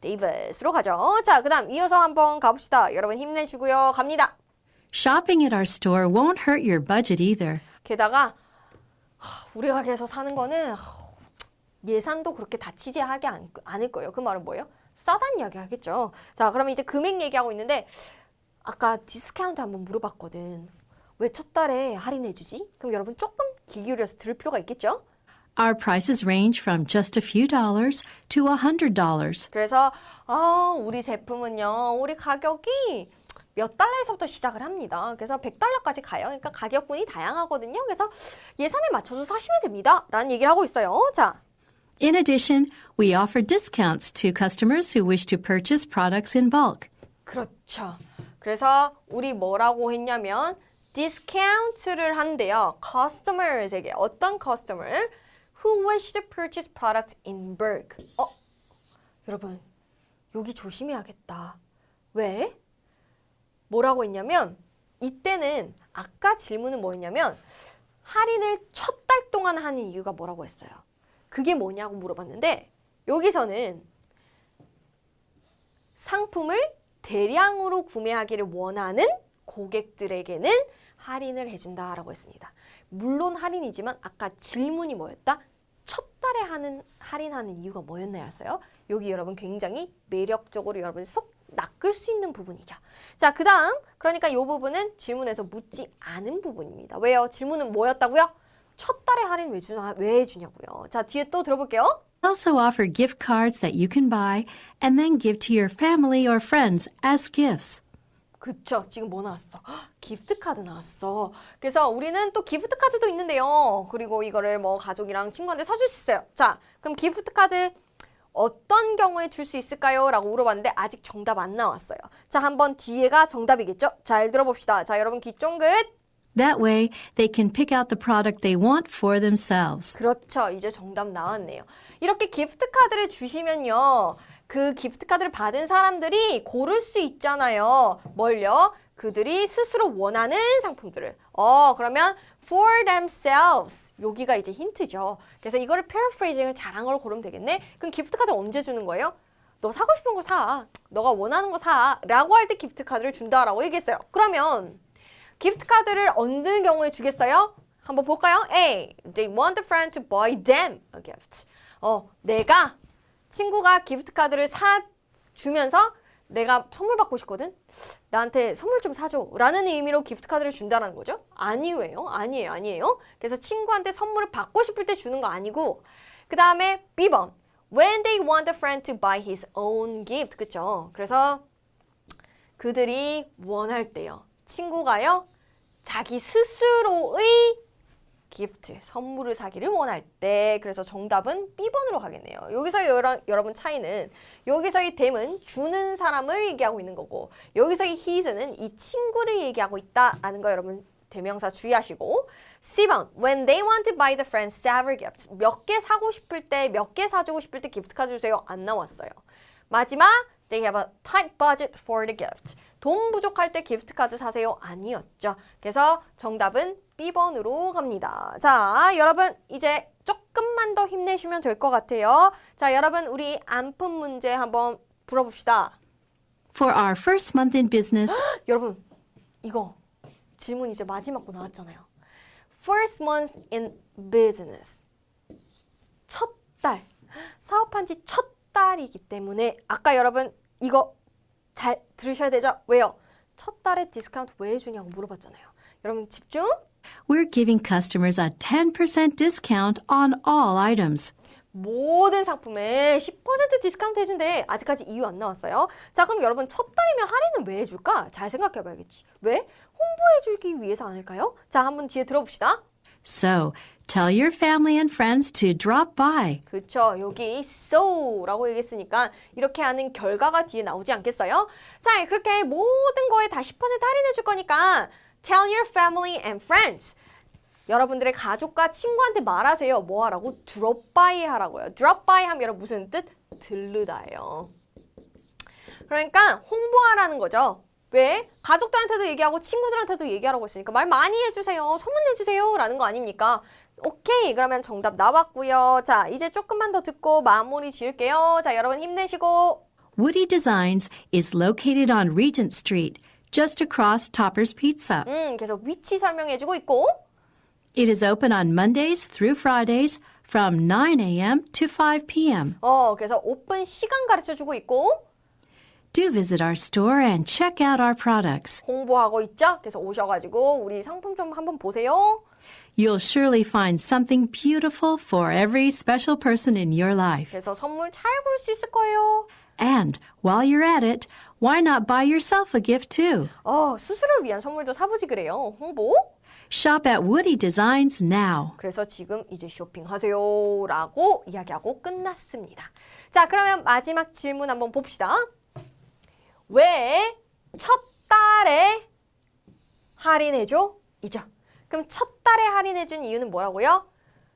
데이비스로 가죠. 자, 그 다음 이어서 한번 가봅시다. 여러분 힘내시고요. 갑니다. Shopping at our store won't hurt your budget either. 게다가 우리 가게에서 사는 거는 예산도 그렇게 다치지 하게 않을 거예요. 그 말은 뭐예요? 싸다는 이야기 하겠죠. 자, 그러면 이제 금액 얘기하고 있는데 아까 디스카운트 한번 물어봤거든. 왜 첫 달에 할인해주지? 그럼 여러분 조금 귀 기울여서 들을 필요가 있겠죠? Our prices range from just a few dollars to $100. 그래서 우리 제품은요. 우리 가격이 몇 달러에서부터 시작을 합니다. 그래서 100달러까지 가요. 그러니까 가격군이 다양하거든요. 그래서 예산에 맞춰서 사시면 됩니다. 라는 얘기를 하고 있어요. 자, In addition, we offer discounts to customers who wish to purchase products in bulk. 그렇죠. 그래서 우리 뭐라고 했냐면 디스카운트를 한대요. customers에게. 어떤 customer? Who wish to purchase products in bulk. 여러분, 여기 조심해야겠다. 왜? 뭐라고 했냐면 이때는 아까 질문은 뭐였냐면 할인을 첫 달 동안 하는 이유가 뭐라고 했어요. 그게 뭐냐고 물어봤는데 여기서는 상품을 대량으로 구매하기를 원하는 고객들에게는 할인을 해준다라고 했습니다. 물론 할인이지만 아까 질문이 뭐였다? 첫 달에 할인하는 이유가 뭐였나였어요? 여기 여러분 굉장히 매력적으로 여러분 속 낚을 수 있는 부분이죠. 자, 그 다음 그러니까 이 부분은 질문에서 묻지 않은 부분입니다. 왜요? 질문은 뭐였다고요? 첫 달에 할인 왜 해주냐고요. 자, 뒤에 또 들어볼게요. We also offer gift cards that you can buy and then give to your family or friends as gifts. 그쵸. 지금 뭐 나왔어? 기프트 카드 나왔어. 그래서 우리는 또 기프트 카드도 있는데요. 그리고 이거를 뭐 가족이랑 친구한테 사줄 수 있어요. 자, 그럼 기프트 카드 어떤 경우에 줄 수 있을까요? 라고 물어봤는데 아직 정답 안 나왔어요. 자, 한번 뒤에가 정답이겠죠? 잘 들어봅시다. 자, 여러분 귀 쫑긋. That way, they can pick out the product they want for themselves. 그렇죠. 이제 정답 나왔네요. 이렇게 기프트 카드를 주시면요. 그 기프트 카드를 받은 사람들이 고를 수 있잖아요. 뭘요? 그들이 스스로 원하는 상품들을. 그러면 for themselves. 여기가 이제 힌트죠. 그래서 이거를 paraphrasing을 잘한 걸 고르면 되겠네. 그럼 기프트 카드 언제 주는 거예요? 너 사고 싶은 거 사. 너가 원하는 거 사. 라고 할 때 기프트 카드를 준다라고 얘기했어요. 그러면 기프트 카드를 어느 경우에 주겠어요? 한번 볼까요? A. They want a friend to buy them a gift. 내가 친구가 기프트 카드를 주면서 내가 선물 받고 싶거든? 나한테 선물 좀 사줘. 라는 의미로 기프트 카드를 준다는 거죠? 아니에요. 아니에요. 그래서 친구한테 선물을 받고 싶을 때 주는 거 아니고 그 다음에 B번. When they want a friend to buy his own gift. 그쵸? 그래서 그들이 원할 때요. 친구가요. 자기 스스로의 기프트, 선물을 사기를 원할 때. 그래서 정답은 B번으로 가겠네요. 여기서 여러분 차이는 여기서의 them은 주는 사람을 얘기하고 있는 거고 여기서의 his는 이 친구를 얘기하고 있다라는 거 여러분 대명사 주의하시고 C번, when they want to buy the friends several gifts. 몇 개 사고 싶을 때, 몇 개 사주고 싶을 때 기프트 카드 주세요. 안 나왔어요. 마지막, they have a tight budget for the gift. 돈 부족할 때 기프트 카드 사세요. 아니었죠. 그래서 정답은 B번으로 갑니다. 자, 여러분 이제 조금만 더 힘내시면 될 것 같아요. 자, 여러분 우리 안품 문제 한번 풀어봅시다. For our first month in business, 여러분 이거 질문 이제 마지막 거 나왔잖아요. First month in business. 첫 달. 사업한 지 첫 달이기 때문에 아까 여러분 이거 잘 들으셔야 되죠? 왜요? 첫 달에 디스카운트 왜 해주냐고 물어봤잖아요. 여러분 집중! we're giving customers a 10% discount on all items. 모든 상품에 10% 디스카운트 해준대. 아직까지 이유 안 나왔어요. 자, 그럼 여러분 첫 달이면 할인은 왜 해줄까? 잘 생각해봐야겠지. 왜? 홍보해주기 위해서 아닐까요? 자, 한번 뒤에 들어봅시다. So, tell your family and friends to drop by. 그쵸. 여기 so라고 얘기했으니까 이렇게 하는 결과가 뒤에 나오지 않겠어요? 자, 그렇게 모든 거에 다 10% 할인해 줄 거니까 Tell your family and friends. 여러분들의 가족과 친구한테 말하세요. 뭐 하라고? Drop by 하라고요. Drop by 하면 여러분 무슨 뜻? 들르다예요. 그러니까 홍보하라는 거죠. 왜? 가족들한테도 얘기하고 친구들한테도 얘기하라고 했으니까 말 많이 해주세요. 소문내주세요. 라는 거 아닙니까? 오케이. 그러면 정답 나왔고요. 자, 이제 조금만 더 듣고 마무리 지을게요. 자, 여러분 힘내시고. Woody Designs is located on Regent Street, just across Topper's Pizza. 계속 위치 설명해주고 있고. It is open on Mondays through Fridays from 9 a.m. to 5 p.m. 그래서 오픈 시간 가르쳐주고 있고. Do visit our store and check out our products. 홍보하고 있죠? 그래서 오셔가지고 우리 상품 좀 한번 보세요. You'll surely find something beautiful for every special person in your life. 그래서 선물 잘 고를 수 있을 거예요. And while you're at it, why not buy yourself a gift too? 스스로를 위한 선물도 사보지 그래요. 홍보. Shop at Woody Designs now. 그래서 지금 이제 쇼핑하세요 라고 이야기하고 끝났습니다. 자, 그러면 마지막 질문 한번 봅시다. 왜 첫 달에 할인해줘? 이죠. 그럼 첫 달에 할인해준 이유는 뭐라고요?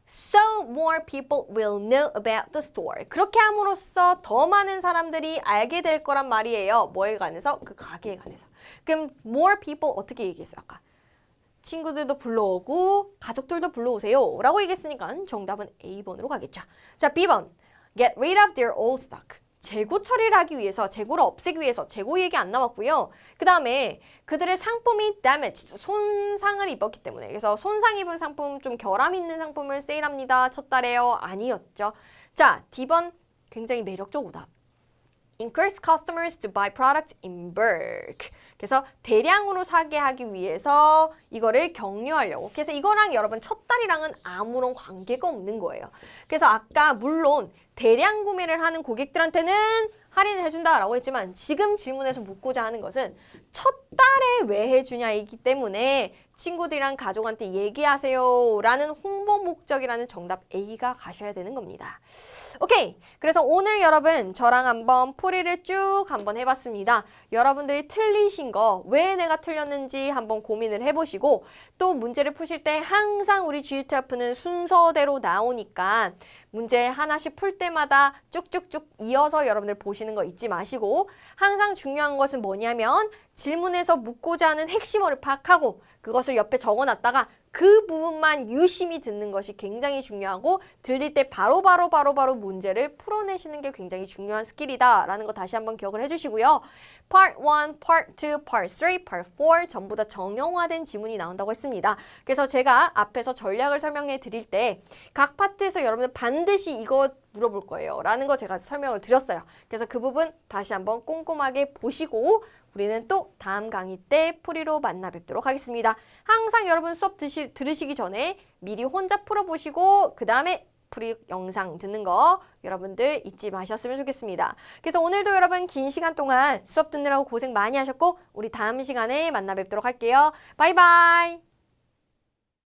So more people will know about the store. 그렇게 함으로써 더 많은 사람들이 알게 될 거란 말이에요. 뭐에 관해서? 그 가게에 관해서. 그럼 more people 어떻게 얘기했어요? 아까 친구들도 불러오고 가족들도 불러오세요 라고 얘기했으니까 정답은 A번으로 가겠죠. 자, B번. Get rid of their old stock. 재고 처리를 하기 위해서, 재고를 없애기 위해서, 재고 얘기 안 나왔고요. 그 다음에 그들의 상품이 damaged, 손상을 입었기 때문에. 그래서 손상 입은 상품, 좀 결함 있는 상품을 세일합니다. 첫 달에요. 아니었죠. 자, D번 굉장히 매력적 오답. Encourage customers to buy products in bulk. 그래서 대량으로 사게 하기 위해서 이거를 격려하려고. 그래서 이거랑 여러분 첫 달이랑은 아무런 관계가 없는 거예요. 그래서 아까 물론 대량 구매를 하는 고객들한테는 할인을 해준다라고 했지만 지금 질문에서 묻고자 하는 것은 첫 달에 왜 해주냐이기 때문에 친구들이랑 가족한테 얘기하세요 라는 홍보 목적이라는 정답 A가 가셔야 되는 겁니다. 오케이. 그래서 오늘 여러분 저랑 한번 풀이를 쭉 한번 해봤습니다. 여러분들이 틀리신 거 왜 내가 틀렸는지 한번 고민을 해보시고 또 문제를 푸실 때 항상 우리 GTF는 순서대로 나오니까 문제 하나씩 풀 때마다 쭉쭉쭉 이어서 여러분들 보시는 거 잊지 마시고 항상 중요한 것은 뭐냐면 질문에서 묻고자 하는 핵심어를 파악하고 그것을 옆에 적어놨다가 그 부분만 유심히 듣는 것이 굉장히 중요하고 들릴 때 바로바로 문제를 풀어내시는 게 굉장히 중요한 스킬이다라는 거 다시 한번 기억을 해주시고요. Part 1, Part 2, Part 3, Part 4 전부 다 정형화된 지문이 나온다고 했습니다. 그래서 제가 앞에서 전략을 설명해 드릴 때 각 파트에서 여러분들 반드시 이거 물어볼 거예요 라는 거 제가 설명을 드렸어요. 그래서 그 부분 다시 한번 꼼꼼하게 보시고 우리는 또 다음 강의 때 풀이로 만나 뵙도록 하겠습니다. 항상 여러분 수업 들으시기 전에 미리 혼자 풀어보시고 그 다음에 풀이 영상 듣는 거 여러분들 잊지 마셨으면 좋겠습니다. 그래서 오늘도 여러분 긴 시간 동안 수업 듣느라고 고생 많이 하셨고 우리 다음 시간에 만나 뵙도록 할게요. 바이바이.